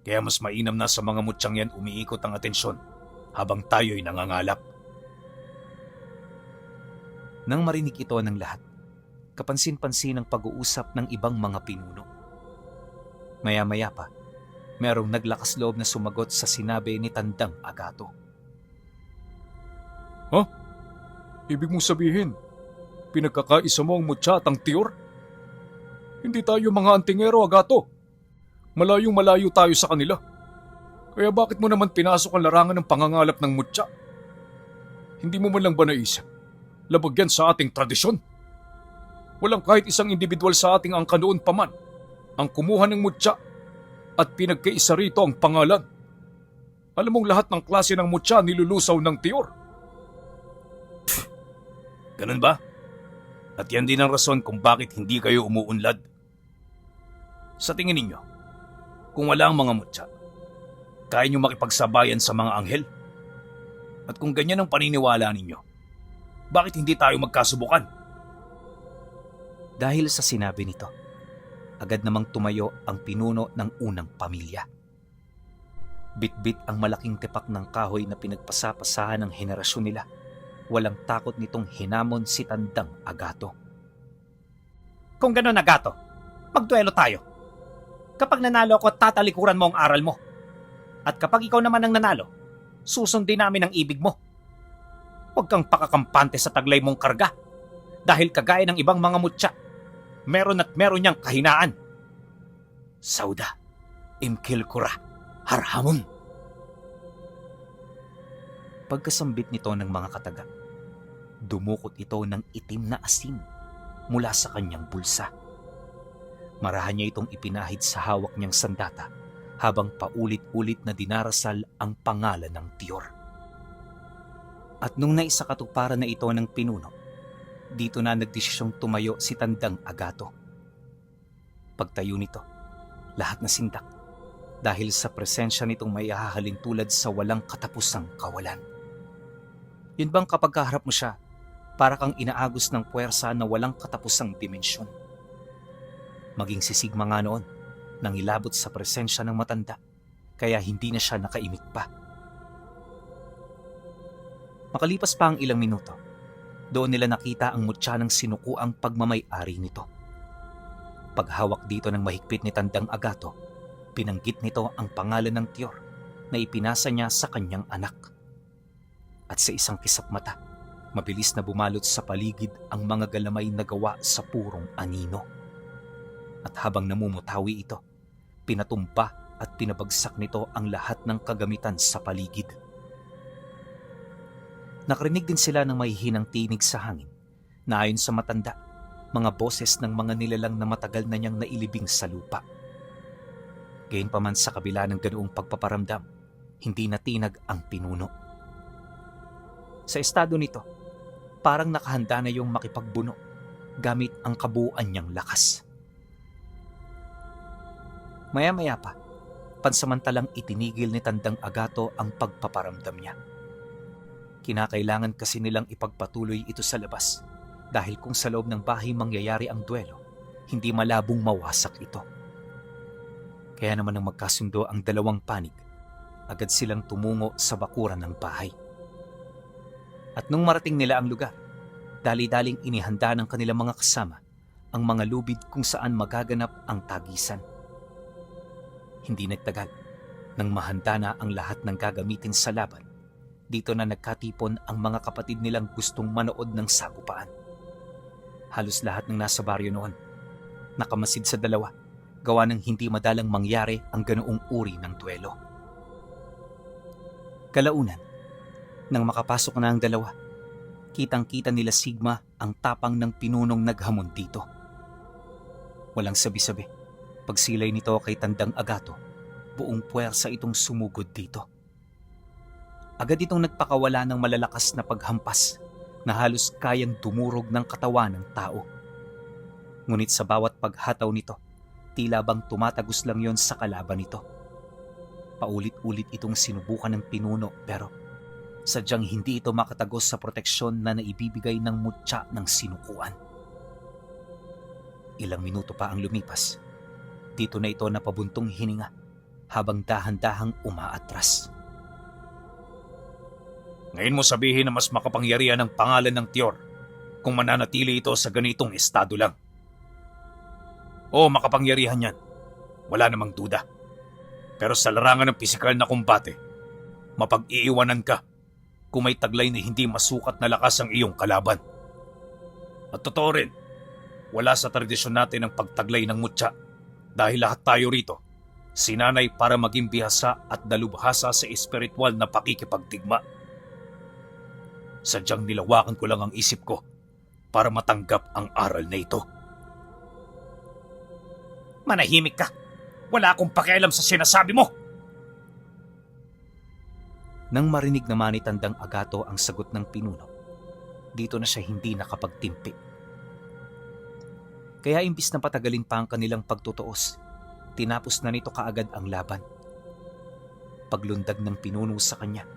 Kaya mas mainam na sa mga mutyang yan umiikot ang atensyon habang tayo'y nangangalap. Nang marinig ito ng lahat, kapansin-pansin ang pag-uusap ng ibang mga pinuno. Maya-maya pa, merong naglakas loob na sumagot sa sinabi ni Tandang Agato. Ibig mong sabihin, pinagkakaisa mo ang mutya at ang Tiyor? Hindi tayo mga antingero, Agato. Malayong-malayo tayo sa kanila. Kaya bakit mo naman pinasok ang larangan ng pangangalap ng mutya? Hindi mo man lang ba naisip? Labag yan sa ating tradisyon. Walang kahit isang individual sa ating angka noon pa man ang kumuha ng mutya at pinagkaisa rito ang pangalan. Alam mong lahat ng klase ng mutya nilulusaw ng Tiyor. Ganun ba? At yan din ang rason kung bakit hindi kayo umuunlad. Sa tingin ninyo, kung wala ang mga mutya, kaya nyo makipagsabayan sa mga anghel? At kung ganyan ang paniniwala ninyo, bakit hindi tayo magkasubukan? Dahil sa sinabi nito, agad namang tumayo ang pinuno ng unang pamilya. Bitbit ang malaking tipak ng kahoy na pinagpasapasahan ng henerasyon nila. Walang takot nitong hinamon si Tandang Agato. Kung gano'n, Agato, magduelo tayo. Kapag nanalo ako, tatalikuran mo ang aral mo. At kapag ikaw naman ang nanalo, susundin namin ang ibig mo. Huwag kang pakakampante sa taglay mong karga. Dahil kagaya ng ibang mga mutya, meron niyang kahinaan. Sauda, imkilkura, harhamon. Pagkasambit nito ng mga kataga, dumukot ito ng itim na asin mula sa kanyang bulsa. Marahan niya itong ipinahid sa hawak niyang sandata habang paulit-ulit na dinarasal ang pangalan ng Tiyor. At nung naisakatuparan na ito ng pinuno, dito na nagdesisyong tumayo si Tandang Agato. Pagtayo nito, lahat na sindak dahil sa presensya nitong may hahalin tulad sa walang katapusang kawalan. Yun bang kapag kaharap mo siya, para kang inaagos ng puwersa na walang katapusang dimensyon. Maging si Sigma nga noon, nang ilabot sa presensya ng matanda, kaya hindi na siya nakaimik pa. Makalipas pa ang ilang minuto, doon nila nakita ang mutya ng sinukuang pagmamay-ari nito. Paghawak dito ng mahigpit ni Tandang Agato, pinanggit nito ang pangalan ng Tiyor na ipinasa niya sa kanyang anak. At sa isang kisap mata, mabilis na bumalot sa paligid ang mga galamay na gawa sa purong anino. At habang namumutawi ito, pinatumpa at pinabagsak nito ang lahat ng kagamitan sa paligid. Nakarinig din sila ng mahihinang tinig sa hangin na ayon sa matanda, mga boses ng mga nilalang na matagal na niyang nailibing sa lupa. Gayunpaman sa kabila ng ganoong pagpaparamdam, hindi natinag ang pinuno. Sa estado nito, parang nakahanda na yung makipagbuno gamit ang kabuuan niyang lakas. Maya-maya pa, pansamantalang itinigil ni Tandang Agato ang pagpaparamdam niya. Kinakailangan kasi nilang ipagpatuloy ito sa labas dahil kung sa loob ng bahay mangyayari ang duelo, hindi malabong mawasak ito. Kaya naman nang magkasundo ang dalawang panig, agad silang tumungo sa bakuran ng bahay. At nung marating nila ang lugar, dali-daling inihanda ng kanilang mga kasama ang mga lubid kung saan magaganap ang tagisan. Hindi nagtagal, nang mahanda na ang lahat ng gagamitin sa laban, dito na nagkatipon ang mga kapatid nilang gustong manood ng sagupaan. Halos lahat ng nasa baryo noon, nakamasid sa dalawa, gawa ng hindi madalang mangyari ang ganoong uri ng duelo. Kalaunan, nang makapasok na ang dalawa, kitang-kita nila Sigma ang tapang ng pinunong naghamon dito. Walang sabi-sabi, pagsilay nito kay Tandang Agato, buong puwersa itong sumugod dito. Agad itong nagpakawala ng malalakas na paghampas na halos kayang dumurog ng katawan ng tao. Ngunit sa bawat paghataw nito, tila bang tumatagos lang yon sa kalaban nito. Paulit-ulit itong sinubukan ng pinuno pero sadyang hindi ito makatagos sa proteksyon na naibibigay ng mutya ng sinukuan. Ilang minuto pa ang lumipas. Dito na ito napabuntong hininga habang dahan-dahang umaatras. Ngayon mo sabihin na mas makapangyarihan ang pangalan ng Tiyor kung mananatili ito sa ganitong estado lang. Oo, makapangyarihan yan. Wala namang duda. Pero sa larangan ng pisikal na kumbate, mapag-iiwanan ka kung may taglay na hindi masukat na lakas ang iyong kalaban. At totoo rin, wala sa tradisyon natin ang pagtaglay ng mutya dahil lahat tayo rito sinanay para maging bihasa at dalubhasa sa espiritual na pakikipagtigma. Sadyang nilawakan ko lang ang isip ko para matanggap ang aral na ito. Manahimik ka! Wala akong pakialam sa sinasabi mo! Nang marinig naman ni Tandang Agato ang sagot ng pinuno, dito na siya hindi nakapagtimpi. Kaya imbis na patagalin pa ang kanilang pagtutuos, tinapos na nito kaagad ang laban. Paglundag ng pinuno sa kanya,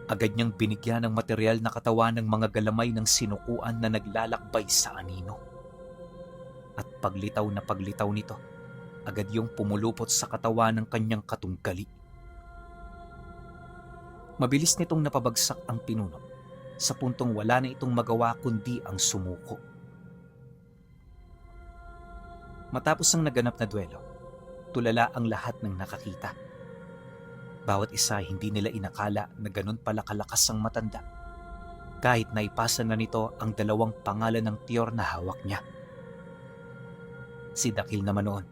agad niyang binigyan ng material na katawan ng mga galamay ng sinukuan na naglalakbay sa anino. At paglitaw nito, agad yung pumulupot sa katawan ng kanyang katunggali. Mabilis nitong napabagsak ang pinuno sa puntong wala na itong magawa kundi ang sumuko. Matapos ang naganap na duelo, tulala ang lahat ng nakakita. Bawat isa hindi nila inakala na ganun pala kalakas ang matanda. Kahit naipasa na nito ang dalawang pangalan ng Tiyor na hawak niya. Si Dakil naman noon,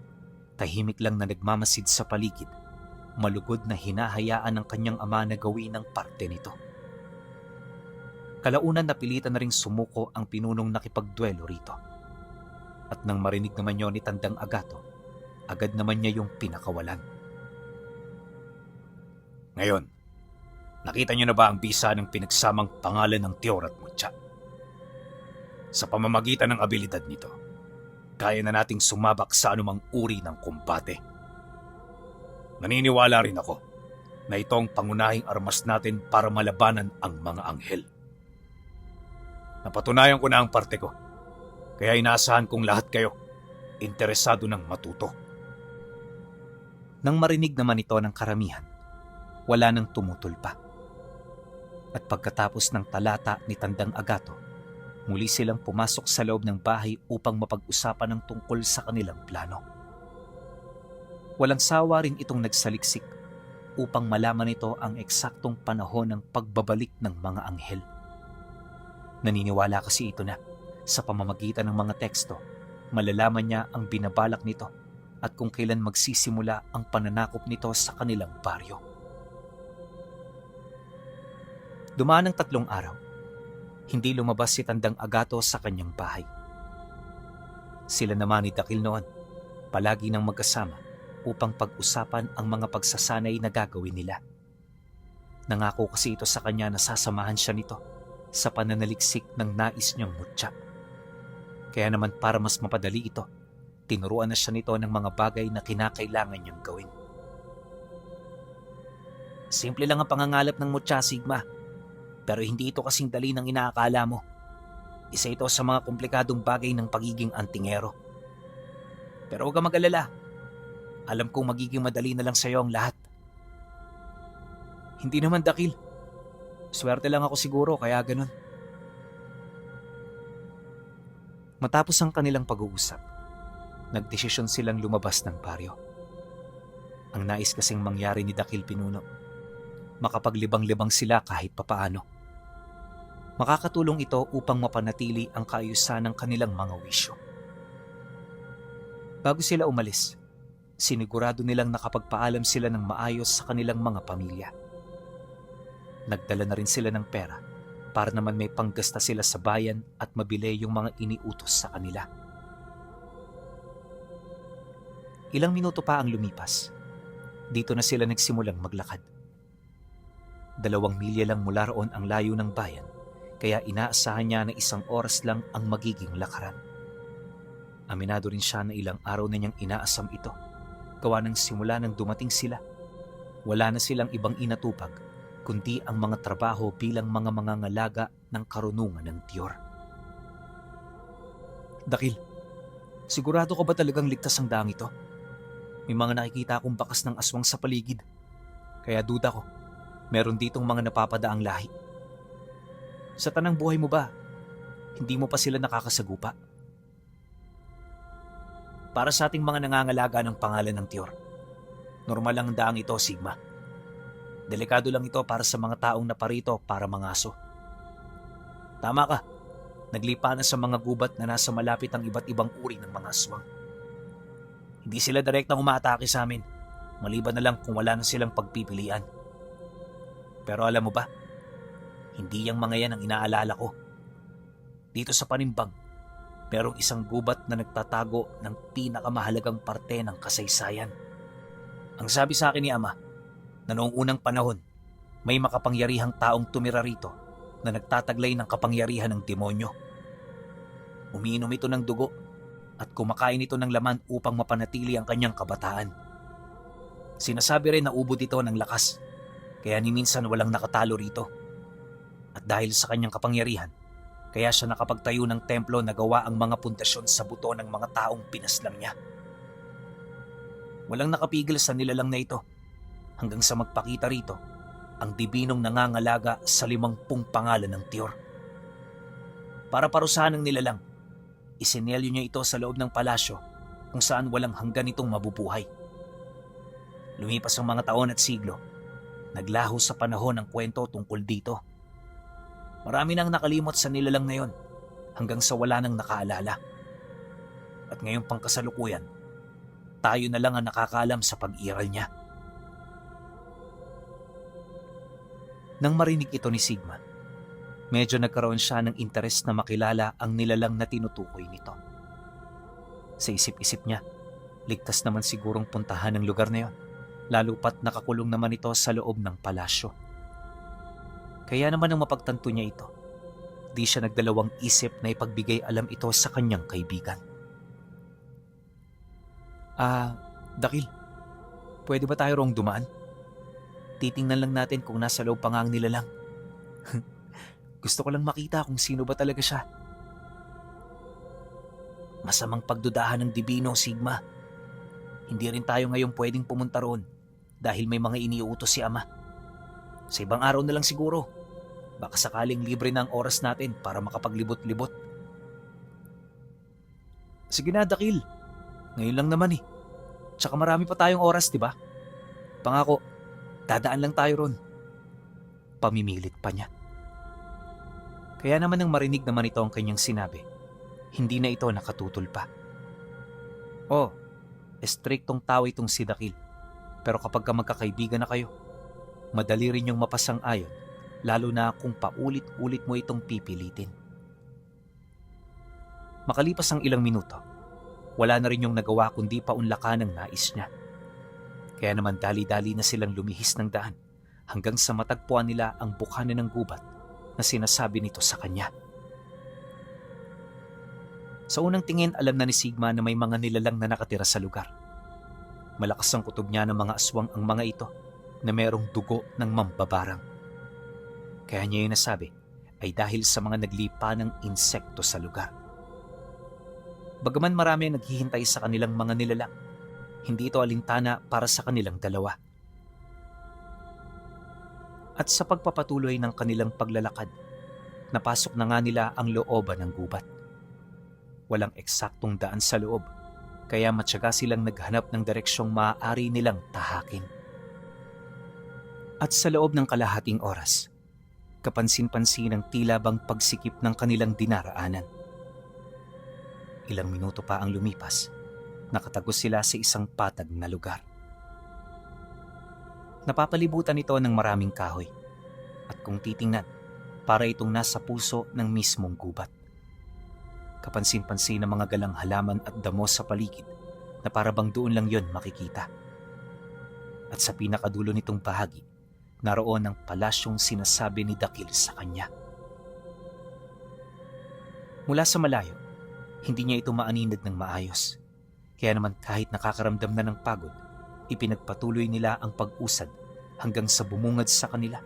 tahimik lang na nagmamasid sa paligid, malugod na hinahayaan ng kanyang ama na gawin ang parte nito. Kalaunan napilitan na ring sumuko ang pinunong nakipagduelo rito. At nang marinig naman yun ni Tandang Agato, agad naman niya yung pinakawalan. Ngayon, nakita niyo na ba ang bisa ng pinagsamang pangalan ng Tiyor at mutya? Sa pamamagitan ng abilidad nito, kaya na nating sumabak sa anumang uri ng kumbate. Naniniwala rin ako na ito ang pangunahing armas natin para malabanan ang mga anghel. Napatunayan ko na ang parte ko, kaya inaasahan kong lahat kayo interesado ng matuto. Nang marinig naman ito ng karamihan, wala nang tumutol pa. At pagkatapos ng talata ni Tandang Agato, muli silang pumasok sa loob ng bahay upang mapag-usapan ng tungkol sa kanilang plano. Walang sawa rin itong nagsaliksik upang malaman nito ang eksaktong panahon ng pagbabalik ng mga anghel. Naniniwala kasi ito na sa pamamagitan ng mga teksto, malalaman niya ang binabalak nito at kung kailan magsisimula ang pananakop nito sa kanilang baryo. Dumaan ng 3 araw, hindi lumabas si Tandang Agato sa kanyang bahay. Sila naman ni Dakil noon, palagi nang magkasama upang pag-usapan ang mga pagsasanay na gagawin nila. Nangako kasi ito sa kanya na sasamahan siya nito sa pananaliksik ng nais niyang mutya. Kaya naman para mas mapadali ito, tinuruan na siya nito ng mga bagay na kinakailangan niyang gawin. Simple lang ang pangangalap ng mutya, Sigma. Pero hindi ito kasing dali ng inaakala mo. Isa ito sa mga komplikadong bagay ng pagiging antingero. Pero huwag kang mag-alala. Alam kong magiging madali na lang sa'yo ang lahat. Hindi naman, Dakil. Swerte lang ako siguro, kaya ganun. Matapos ang kanilang pag-uusap, nagdesisyon silang lumabas ng baryo. Ang nais kasing mangyari ni Dakil Pinuno, makapaglibang-libang sila kahit papaano. Makakatulong ito upang mapanatili ang kaayusan ng kanilang mga wisyo. Bago sila umalis, sinigurado nilang nakapagpaalam sila ng maayos sa kanilang mga pamilya. Nagdala na rin sila ng pera para naman may panggasta sila sa bayan at mabili yung mga iniutos sa kanila. Ilang minuto pa ang lumipas. Dito na sila nagsimulang maglakad. 2 milya lang mula roon ang layo ng bayan, kaya inaasahan niya na 1 oras lang ang magiging lakaran. Aminado rin siya na ilang araw na niyang inaasam ito, gawa ng simula nang dumating sila. Wala na silang ibang inatupag, kundi ang mga trabaho bilang mga mangangalaga ng karunungan ng Tiyor. Dakil, sigurado ka ba talagang ligtas ang daang ito? May mga nakikita akong bakas ng aswang sa paligid. Kaya duda ko, meron ditong mga napapadaang lahi. Sa tanang buhay mo ba, hindi mo pa sila nakakasagupa? Para sa ating mga nangangalaga ng pangalan ng Tiyor, normal lang ang daang ito, Sigma. Delikado lang ito para sa mga taong naparito para mangaso. Tama ka, naglipa na sa mga gubat na nasa malapit ang iba't ibang uri ng mga aswang. Hindi sila direktang umaatake sa amin, maliban na lang kung wala na silang pagpipilian. Pero alam mo ba, hindi yung mga yan ang inaalala ko. Dito sa Panimbang, merong isang gubat na nagtatago ng pinakamahalagang parte ng kasaysayan. Ang sabi sa akin ni Ama, na noong unang panahon, may makapangyarihang taong tumira rito na nagtataglay ng kapangyarihan ng demonyo. Umiinom ito ng dugo at kumakain ito ng laman upang mapanatili ang kanyang kabataan. Sinasabi rin na ubod ito ng lakas, kaya ni minsan walang nakatalo rito. At dahil sa kanyang kapangyarihan, kaya siya nakapagtayo ng templo na gawa ang mga pundasyon sa buto ng mga taong pinaslang niya. Walang nakapigil sa nilalang na ito, hanggang sa magpakita rito ang dibinong nangangalaga sa 50 pangalan ng Tiyor. Para parusahan ng nilalang, isinelyo niya ito sa loob ng palasyo kung saan walang hanggan itong mabubuhay. Lumipas ang mga taon at siglo, naglaho sa panahon ang kwento tungkol dito. Marami nang nakalimot sa nilalang na yon hanggang sa wala nang nakaalala. At ngayong pangkasalukuyan, tayo na lang ang nakakaalam sa pag-iral niya. Nang marinig ito ni Sigma, medyo nagkaroon siya ng interes na makilala ang nilalang na tinutukoy nito. Sa isip-isip niya, ligtas naman sigurong puntahan ang lugar na yon, lalo pat nakakulong naman ito sa loob ng palasyo. Kaya naman nang mapagtanto niya ito, di siya nagdalawang isip na ipagbigay alam ito sa kanyang kaibigan. Dakil, pwede ba tayo rong dumaan? Titingnan lang natin kung nasa loob pa nga ang nilalang. Gusto ko lang makita kung sino ba talaga siya. Masamang pagdudahan ng dibino, Sigma. Hindi rin tayo ngayon pwedeng pumunta roon dahil may mga iniutos si Ama. Sa ibang araw na lang siguro. Baka sakaling libre na ang oras natin para makapaglibot-libot. Sige na, Dakil. Ngayon lang naman eh. Tsaka marami pa tayong oras, di ba? Pangako, dadaan lang tayo ron. Pamimilit pa niya. Kaya naman nang marinig naman ito ang kanyang sinabi, hindi na ito nakatutol pa. Oh, estriktong tao itong si Dakil. Pero kapag ka magkakaibigan na kayo, madali rin yung mapasang-ayon, lalo na kung paulit-ulit mo itong pipilitin. Makalipas ang ilang minuto, wala na rin yung nagawa kundi paunlakan ang nais niya. Kaya naman dali-dali na silang lumihis ng daan hanggang sa matagpuan nila ang bukana ng gubat na sinasabi nito sa kanya. Sa unang tingin, alam na ni Sigma na may mga nilalang na nakatira sa lugar. Malakas ang kutob niya ng mga aswang ang mga ito na merong dugo ng mambabarang. Kaya niya yung nasabi ay dahil sa mga naglipa ng insekto sa lugar. Bagaman marami ang naghihintay sa kanilang mga nilalang, hindi ito alintana para sa kanilang dalawa. At sa pagpapatuloy ng kanilang paglalakad, napasok na nga nila ang looban ng gubat. Walang eksaktong daan sa loob, kaya matyaga silang naghanap ng direksyong maaari nilang tahakin. At sa loob ng kalahating oras, kapansin-pansin ang tila bang pagsikip ng kanilang dinaraanan. Ilang minuto pa ang lumipas, nakatagos sila sa isang patag na lugar. Napapalibutan ito ng maraming kahoy at kung titingnan, para itong nasa puso ng mismong gubat. Kapansin-pansin ng mga galang halaman at damo sa paligid na para bang doon lang yon makikita. At sa pinakadulo nitong bahagi, naroon ang palasyong sinasabi ni Dakil sa kanya. Mula sa malayo, hindi niya ito maaninag ng maayos. Kaya naman kahit nakakaramdam na ng pagod, ipinagpatuloy nila ang pag-usad hanggang sa bumungad sa kanila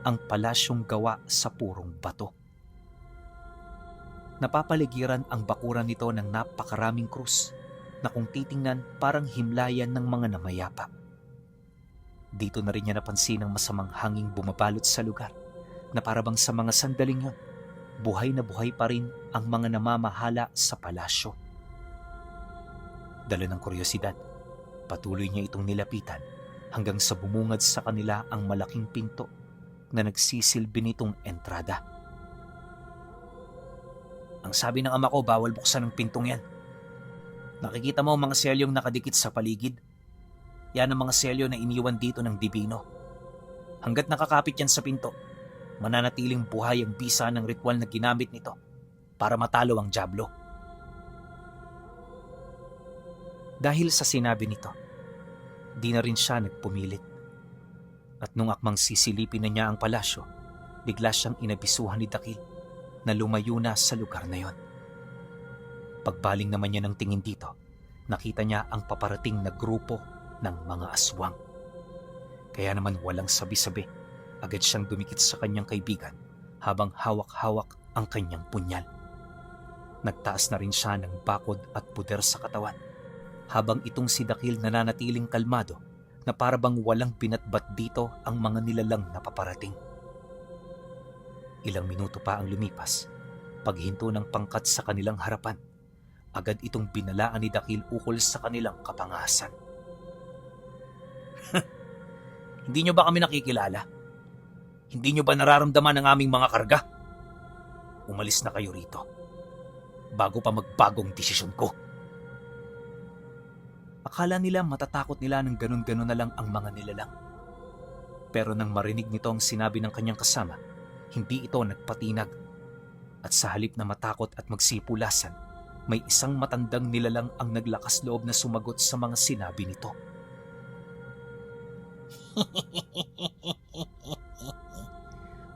ang palasyong gawa sa purong bato. Napapaligiran ang bakuran nito ng napakaraming krus na kung titingnan parang himlayan ng mga namayapa. Dito na rin niya napansin ang masamang hanging bumabalot sa lugar na parabang sa mga sandaling yon, buhay na buhay pa rin ang mga namamahala sa palasyo. Dala ng kuryosidad, patuloy niya itong nilapitan hanggang sa bumungad sa kanila ang malaking pinto na nagsisilbi nitong entrada. Ang sabi ng ama ko, bawal buksan ang pintong yan. Nakikita mo ang mga selyong nakadikit sa paligid? Yan ang mga selyo na iniwan dito ng Dibino. Hanggat nakakapit yan sa pinto, mananatiling buhay ang bisa ng ritual na ginamit nito para matalo ang Diablo. Dahil sa sinabi nito, di na rin siya nagpumilit. At nung akmang sisilipin na niya ang palasyo, bigla siyang inabisuhan ni Dakil na lumayo na sa lugar na yon. Pagbaling naman niya ng tingin dito, nakita niya ang paparating na grupo ng mga aswang. Kaya naman walang sabi-sabi, agad siyang dumikit sa kanyang kaibigan habang hawak-hawak ang kanyang punyal. Nagtaas na rin siya ng bakod at puder sa katawan, habang itong si Dakil nananatiling kalmado na parabang walang binatbat dito ang mga nilalang na paparating. Ilang minuto pa ang lumipas, paghinto ng pangkat sa kanilang harapan, agad itong binalaan ni Dakil ukol sa kanilang kapangasan. Hindi nyo ba kami nakikilala? Hindi nyo ba nararamdaman ang aming mga karga? Umalis na kayo rito bago pa magbagong desisyon ko. Akala nila matatakot nila ng ganun-ganun na lang ang mga nilalang. Pero nang marinig nito ang sinabi ng kanyang kasama, hindi ito nagpatinag. At sa halip na matakot at magsipulasan, may isang matandang nilalang ang naglakas loob na sumagot sa mga sinabi nito.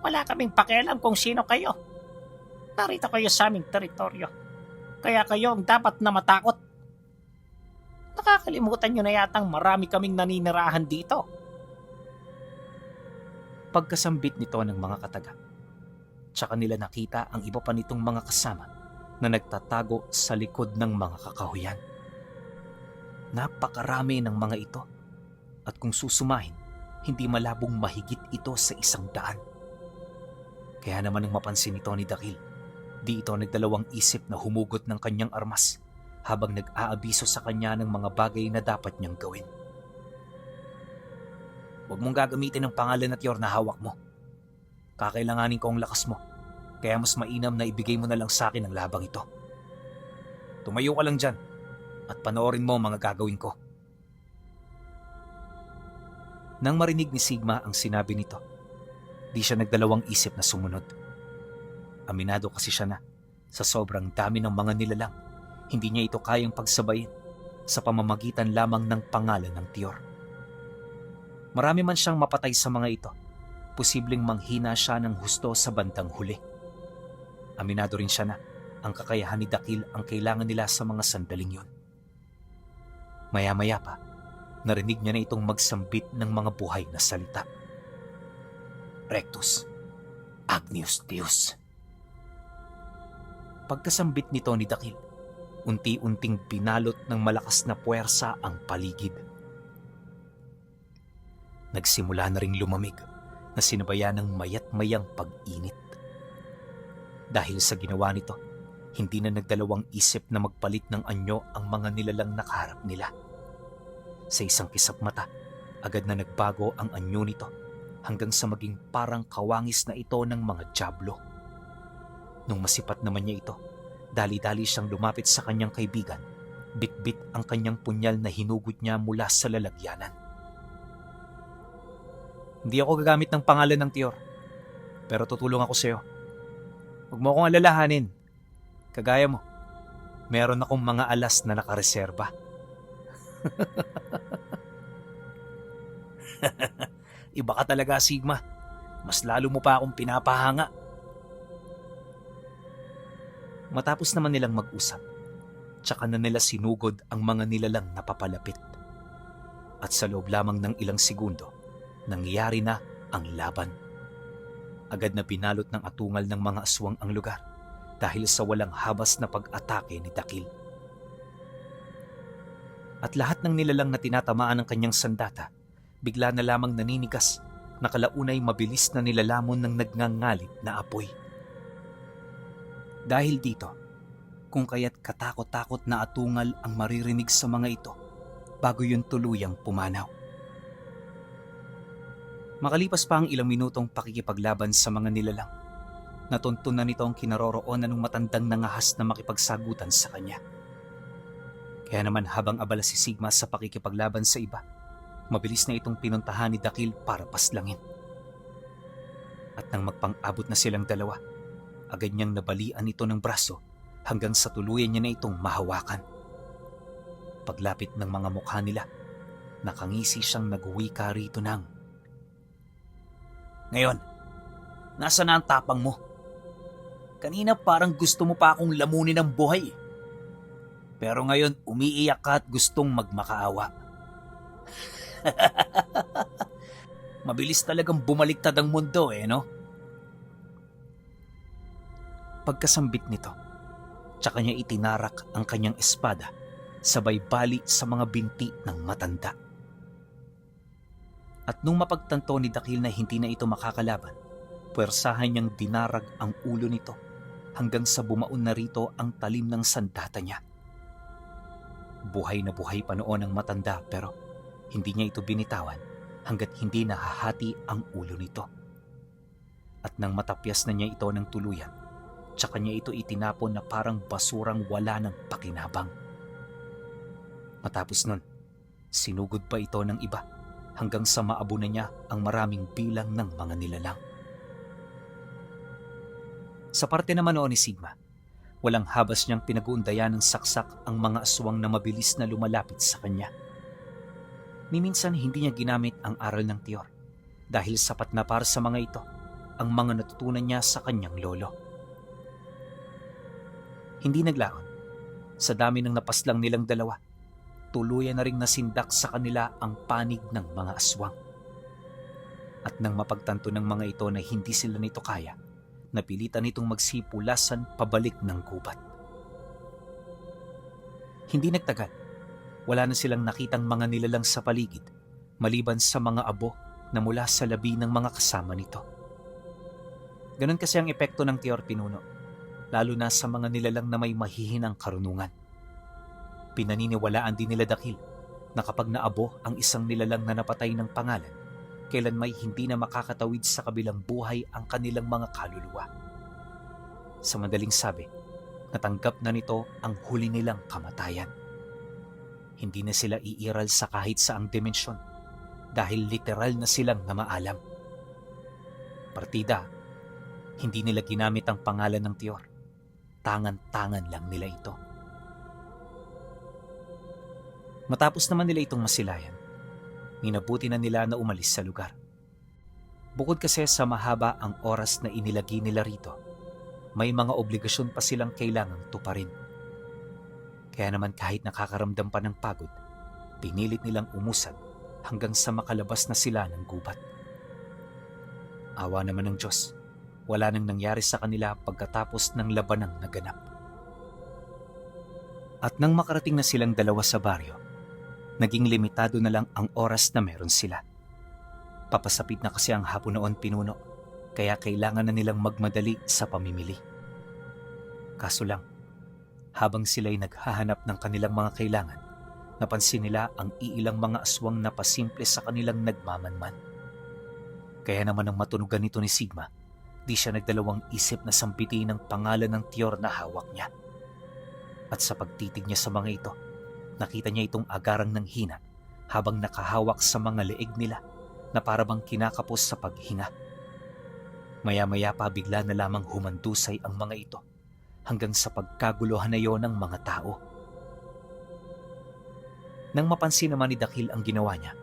Wala kaming pakialam kung sino kayo. Narito kayo sa aming teritoryo. Kaya kayo ang dapat na matakot. Nakakalimutan nyo na yatang marami kaming naninirahan dito. Pagkasambit nito ng mga kataga, tsaka nila nakita ang iba pa nitong mga kasama na nagtatago sa likod ng mga kakahuyan. Napakarami ng mga ito at kung susumahin, hindi malabong mahigit ito sa 100. Kaya naman nang mapansin ito ni Dakil, di ito nagdalawang isip na humugot ng kanyang armas habang nag-aabiso sa kanya ng mga bagay na dapat niyang gawin. Huwag mong gagamitin ang pangalan at yor na hawak mo. Kakailanganin ko ang lakas mo, kaya mas mainam na ibigay mo na lang sa akin ang labang ito. Tumayo ka lang dyan at panoorin mo ang mga gagawin ko. Nang marinig ni Sigma ang sinabi nito, di siya nagdalawang isip na sumunod. Aminado kasi siya na sa sobrang dami ng mga nilalang, hindi niya ito kayang pagsabayin sa pamamagitan lamang ng pangalan ng Tiyor. Marami man siyang mapatay sa mga ito, posibleng manghina siya ng husto sa bandang huli. Aminado rin siya na ang kakayahan ni Dakil ang kailangan nila sa mga sandaling yun. Maya-maya pa, narinig niya na itong magsambit ng mga buhay na salita. Rectus, Agnius Deus. Pagkasambit nito ni Dakil, unti-unting binalot ng malakas na puwersa ang paligid. Nagsimula na ring lumamig na sinabayan ng mayat-mayang pag-init. Dahil sa ginawa nito, hindi na nagdalawang isip na magpalit ng anyo ang mga nilalang nakaharap nila. Sa isang kisap mata, agad na nagbago ang anyo nito hanggang sa maging parang kawangis na ito ng mga dyablo. Nung masipat naman niya ito, dali-dali siyang lumapit sa kanyang kaibigan, bit-bit ang kanyang punyal na hinugod niya mula sa lalagyanan. Hindi ako gagamit ng pangalan ng Tiyor, pero tutulong ako sa'yo. Huwag mo akong alalahanin. Kagaya mo, meron akong mga alas na nakareserba. Iba ka talaga, Sigma. Mas lalo mo pa akong pinapahanga. Matapos naman nilang mag-usap, tsaka na nila sinugod ang mga nilalang napapalapit. At sa loob lamang ng ilang segundo, nangyari na ang laban. Agad na binalot ng atungal ng mga aswang ang lugar dahil sa walang habas na pag-atake ni Dakil. At lahat ng nilalang na tinatamaan ng kanyang sandata, bigla na lamang naninigas na kalaunay mabilis na nilalamon ng nagngangalit na apoy. Dahil dito, kung kaya't katakot-takot na atungal ang maririnig sa mga ito bago yun tuluyang pumanaw. Makalipas pa ang ilang minutong pakikipaglaban sa mga nilalang, natuntunan nito ang kinaroroonan ng matandang nangahas na makipagsagutan sa kanya. Kaya naman habang abala si Sigma sa pakikipaglaban sa iba, mabilis na itong pinuntahan ni Dakil para paslangin. At nang magpang-abot na silang dalawa, agad niyang nabalian ito ng braso hanggang sa tuluyan niya na itong mahawakan. Paglapit ng mga mukha nila, nakangisi siyang nagwika rito ng, "Ngayon, nasa na ang tapang mo? Kanina parang gusto mo pa akong lamunin ng buhay. Pero ngayon umiiyak ka at gustong magmakaawa." Mabilis talagang bumaliktad ang mundo no? Pagkasambit nito, tsaka niya itinarak ang kanyang espada sabay bali sa mga binti ng matanda. At nung mapagtanto ni Dakil na hindi na ito makakalaban, puwersahan niyang dinarag ang ulo nito hanggang sa bumaon na rito ang talim ng sandata niya. Buhay na buhay pa noon ang matanda pero hindi niya ito binitawan hanggat hindi nahahati ang ulo nito. At nang matapyas na niya ito ng tuluyan, tsaka niya ito itinapon na parang basurang wala ng pakinabang. Matapos nun, sinugod pa ito ng iba hanggang sa maabunan niya ang maraming bilang ng mga nilalang. Sa parte naman noon ni Sigma, walang habas niyang pinag-uundayan ng saksak ang mga aswang na mabilis na lumalapit sa kanya. Ni minsan hindi niya ginamit ang aral ng Tiyor dahil sapat na para sa mga ito ang mga natutunan niya sa kanyang lolo. Hindi naglaon. Sa dami ng napaslang nilang dalawa, tuluyan na ring nasindak sa kanila ang panig ng mga aswang. At nang mapagtanto ng mga ito na hindi sila nito kaya, napilitan nitong magsipulasan pabalik ng gubat. Hindi nagtagal, wala na silang nakitang mga nilalang sa paligid, maliban sa mga abo na mula sa labi ng mga kasama nito. Ganon kasi ang epekto ng Tiyor Pinuno, lalo na sa mga nilalang na may mahihinang karunungan. Pinaniniwalaan din nila Dakil na kapag naabo ang isang nilalang na napatay ng pangalan, kailan may hindi na makakatawid sa kabilang buhay ang kanilang mga kaluluwa. Sa madaling sabi, natanggap na nito ang huli nilang kamatayan. Hindi na sila iiral sa kahit saang dimensyon dahil literal na silang namaalam. Partida, hindi nila ginamit ang pangalan ng Tiyor. Tangan-tangan lang nila ito. Matapos naman nila itong masilayan, minabuti na nila na umalis sa lugar. Bukod kasi sa mahaba ang oras na inilagay nila rito, may mga obligasyon pa silang kailangang tuparin. Kaya naman kahit nakakaramdam pa ng pagod, pinilit nilang umusad hanggang sa makalabas na sila ng gubat. Awa naman ng Diyos, wala nang nangyari sa kanila pagkatapos ng labanang naganap. At nang makarating na silang dalawa sa baryo, naging limitado na lang ang oras na meron sila. Papasapit na kasi ang hapon noon, Pinuno, kaya kailangan na nilang magmadali sa pamimili. Kaso lang, habang sila'y naghahanap ng kanilang mga kailangan, napansin nila ang iilang mga aswang na pasimple sa kanilang nagmamanman. Kaya naman ang matunugan nito ni Sigma, di siya nagdalawang isip na sampitin ang pangalan ng tiyor na hawak niya. At sa pagtitig niya sa mga ito, nakita niya itong agarang ng hina habang nakahawak sa mga leeg nila na parabang kinakapos sa paghinga. Maya-maya pa bigla na lamang humandusay ang mga ito hanggang sa pagkaguluhan na yon ng mga tao. Nang mapansin naman ni Dakil ang ginawa niya,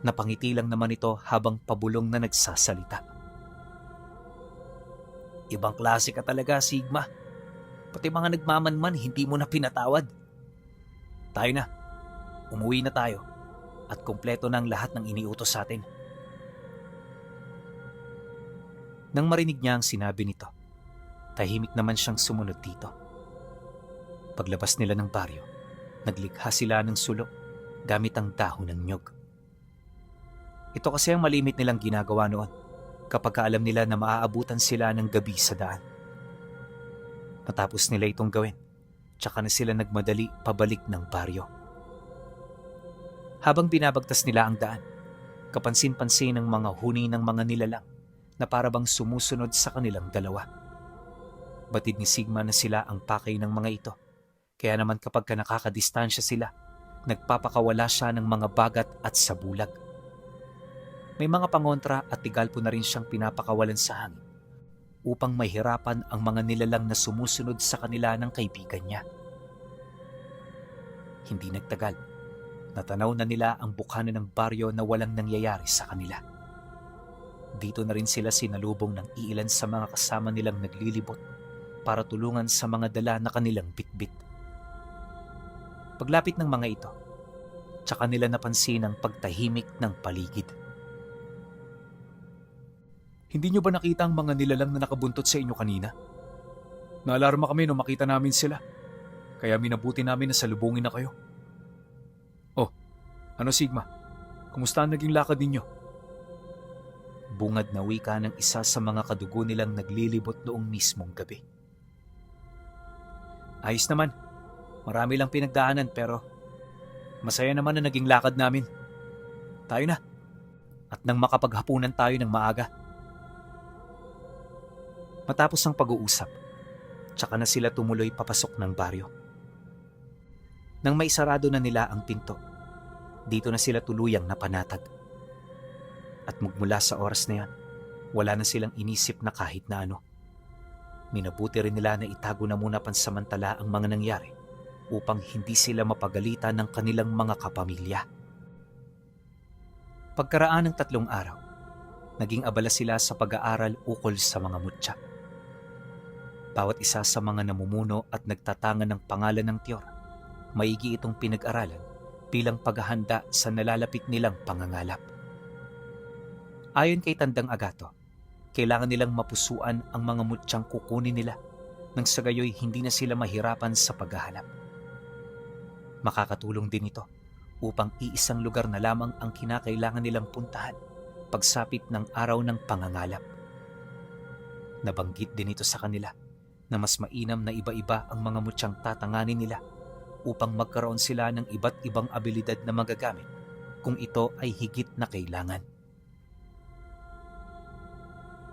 napangiti lang naman ito habang pabulong na nagsasalita. Ibang klase ka talaga, Sigma. Pati mga nagmamanman hindi mo na pinatawad. Tayo na. Umuwi na tayo. At kumpleto na ang lahat ng iniutos sa atin. Nang marinig niya ang sinabi nito, tahimik naman siyang sumunod dito. Paglabas nila ng baryo, naglikha sila ng sulok gamit ang dahon ng nyog. Ito kasi ang malimit nilang ginagawa noon kapag alam nila na maaabutan sila ng gabi sa daan. Matapos nila itong gawin, tsaka na sila nagmadali pabalik ng baryo. Habang binabagtas nila ang daan, kapansin-pansin ng mga huni ng mga nilalang na parabang sumusunod sa kanilang dalawa. Batid ni Sigma na sila ang pakay ng mga ito, kaya naman kapag nakakadistansya sila, nagpapakawala siya ng mga bagat at sabulag. May mga pangontra at tigalpo na rin siyang pinapakawalan sa hangin upang mahirapan ang mga nilalang na sumusunod sa kanila ng kaibigan niya. Hindi nagtagal, natanaw na nila ang bukana ng baryo na walang nangyayari sa kanila. Dito na rin sila sinalubong ng iilan sa mga kasama nilang naglilibot para tulungan sa mga dala na kanilang bitbit. Paglapit ng mga ito, tsaka nila napansin ang pagtahimik ng paligid. Hindi niyo ba nakita ang mga nilalang na nakabuntot sa inyo kanina? Naalarma kami nung makita namin sila. Kaya minabuti namin na salubungin na kayo. Oh, ano Sigma? Kumusta ang naging lakad ninyo? Bungad na wika ng isa sa mga kadugo nilang naglilibot noong mismong gabi. Ayos naman. Marami lang pinagdaanan pero masaya naman na naging lakad namin. Tayo na. At nang makapaghapunan tayo ng maaga. Matapos ang pag-uusap, tsaka na sila tumuloy papasok ng baryo. Nang maisarado na nila ang pinto, dito na sila tuluyang napanatag. At magmula sa oras na yan, wala na silang inisip na kahit na ano. Minabuti rin nila na itago na muna pansamantala ang mga nangyari upang hindi sila mapagalitan ng kanilang mga kapamilya. Pagkaraan ng 3 araw, naging abala sila sa pag-aaral ukol sa mga mutya. Bawat isa sa mga namumuno at nagtatanga ng pangalan ng tiyor, maigi itong pinag-aralan bilang paghahanda sa nalalapit nilang pangangalap. Ayon kay Tandang Agato, kailangan nilang mapusuan ang mga mutyang kukunin nila nang sa gayoy hindi na sila mahirapan sa paghahanap. Makakatulong din ito upang iisang lugar na lamang ang kinakailangan nilang puntahan pagsapit ng araw ng pangangalap. Nabanggit din ito sa kanila na mas mainam na iba-iba ang mga mutyang tatanganin nila upang magkaroon sila ng iba't ibang abilidad na magagamit kung ito ay higit na kailangan.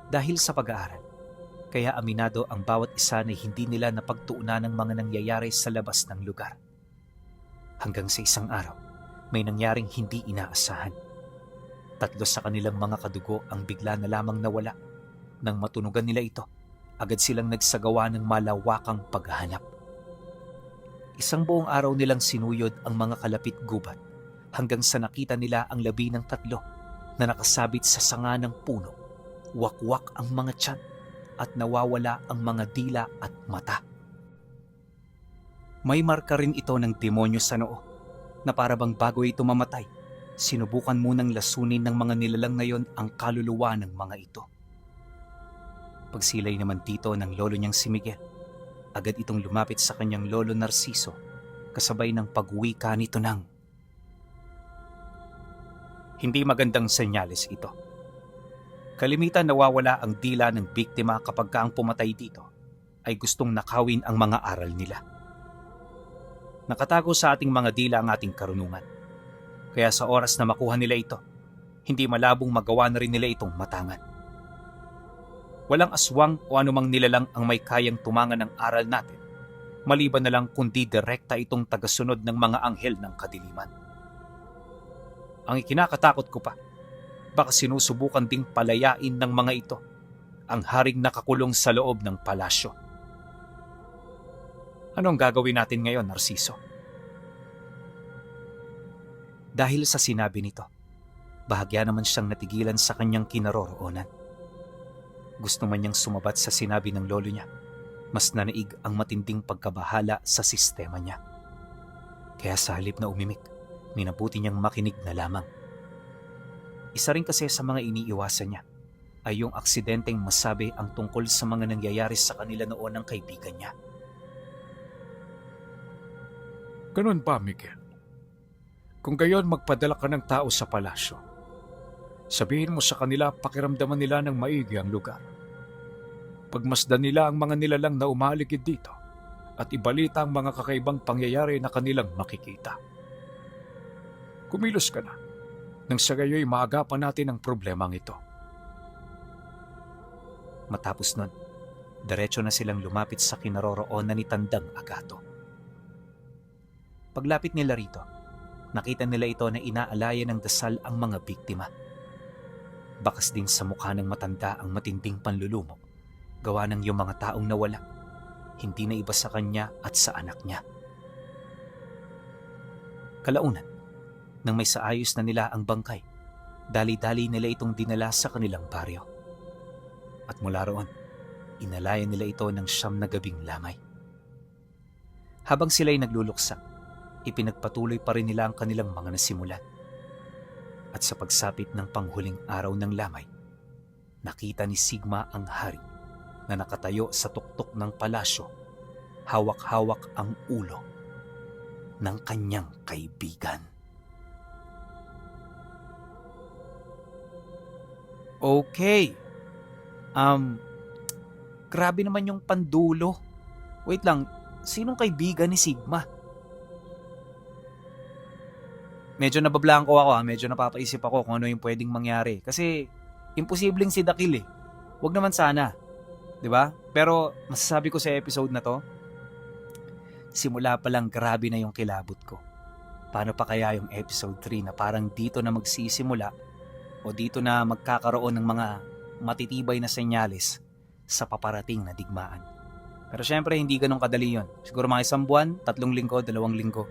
Dahil sa pag-aaral, kaya aminado ang bawat isa na hindi nila napagtuunan ng mga nangyayari sa labas ng lugar. Hanggang sa isang araw, may nangyaring hindi inaasahan. 3 sa kanilang mga kadugo ang bigla na lamang nawala. Nang matunugan nila ito, agad silang nagsagawa ng malawakang paghahanap. Isang buong araw nilang sinuyod ang mga kalapit gubat hanggang sa nakita nila ang labi ng 3 na nakasabit sa sanga ng puno wakwak ang mga tiyan at nawawala ang mga dila at mata. May marka rin ito ng demonyo sa noo na para bang bago ito mamatay, sinubukan munang lasunin ng mga nilalang na yon ang kaluluwa ng mga ito. Pagsilay naman dito ng lolo niyang si Miguel, agad itong lumapit sa kanyang lolo Narciso kasabay ng pagwika nito ng, Hindi magandang senyales ito. Kalimitan nawawala ang dila ng biktima kapag ang pumatay dito ay gustong nakawin ang mga aral nila. Nakatago sa ating mga dila ang ating karunungan. Kaya sa oras na makuha nila ito, hindi malabong magawa na rin nila itong matangan. Walang aswang o anumang nilalang ang may kayang tumangan ng aral natin, maliban na lang kundi direkta itong tagasunod ng mga anghel ng kadiliman. Ang ikinakatakot ko pa, baka sinusubukan ding palayain ng mga ito ang haring nakakulong sa loob ng palasyo. Anong gagawin natin ngayon, Narciso? dahil sa sinabi nito, bahagya naman siyang natigilan sa kanyang kinaroroonan. Gusto man niyang sumabat sa sinabi ng lolo niya, mas nanaig ang matinding pagkabahala sa sistema niya. Kaya sa halip na umimik, minabuti niyang makinig na lamang. Isa rin kasi sa mga iniiwasan niya ay yung aksidenteng masabi ang tungkol sa mga nangyayari sa kanila noon ng kaibigan niya. Ganun ba, Miguel? Kung gayon, magpadala ka ng tao sa palasyo. Sabihin mo sa kanila, pakiramdaman nila ng maigi ang lugar. Pagmasdan nila ang mga nilalang na umaligid dito at ibalita ang mga kakaibang pangyayari na kanilang makikita. Kumilos ka na, nang sa gayoy maagapan natin ang problemang ito. Matapos nun, diretso na silang lumapit sa kinaroroonan ni Tandang Agato. Paglapit nila rito, nakita nila ito na inaalaya ng dasal ang mga biktima. Bakas din sa mukha ng matanda ang matinding panlulumo, gawa ng yung mga taong nawala, hindi na iba sa kanya at sa anak niya. Kalaunan, nang may saayos na nila ang bangkay, dali-dali nila itong dinala sa kanilang baryo. At mula roon, inalaya nila ito ng 9 na gabing lamay. Habang sila'y nagluluksa, ipinagpatuloy pa rin nila ang kanilang mga nasimulan. At sa pagsapit ng panghuling araw ng lamay, nakita ni Sigma ang hari na nakatayo sa tuktok ng palasyo, hawak-hawak ang ulo ng kanyang kaibigan. Okay. Grabe naman yung pandulo. Wait lang, sinong kaibigan ni Sigma? Medyo nabablanko ako medyo napapaisip ako kung ano yung pwedeng mangyari. Kasi imposibleng si Dakil eh. Wag naman sana. 'Di ba? Pero masasabi ko sa episode na to, simula pa lang grabe na yung kilabot ko. Paano pa kaya yung episode 3 na parang dito na magsisimula o dito na magkakaroon ng mga matitibay na senyales sa paparating na digmaan. Pero syempre hindi ganun kadali yun. Siguro mga 1 buwan, 3 linggo, 2 linggo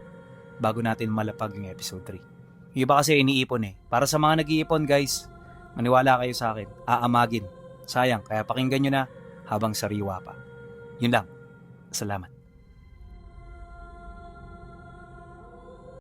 bago natin malapag yung episode 3. Yung iba kasi iniipon eh. Para sa mga nag-iipon guys, maniwala kayo sa akin, aamagin. Sayang, kaya pakinggan nyo na habang sariwa pa. Yun lang. Salamat.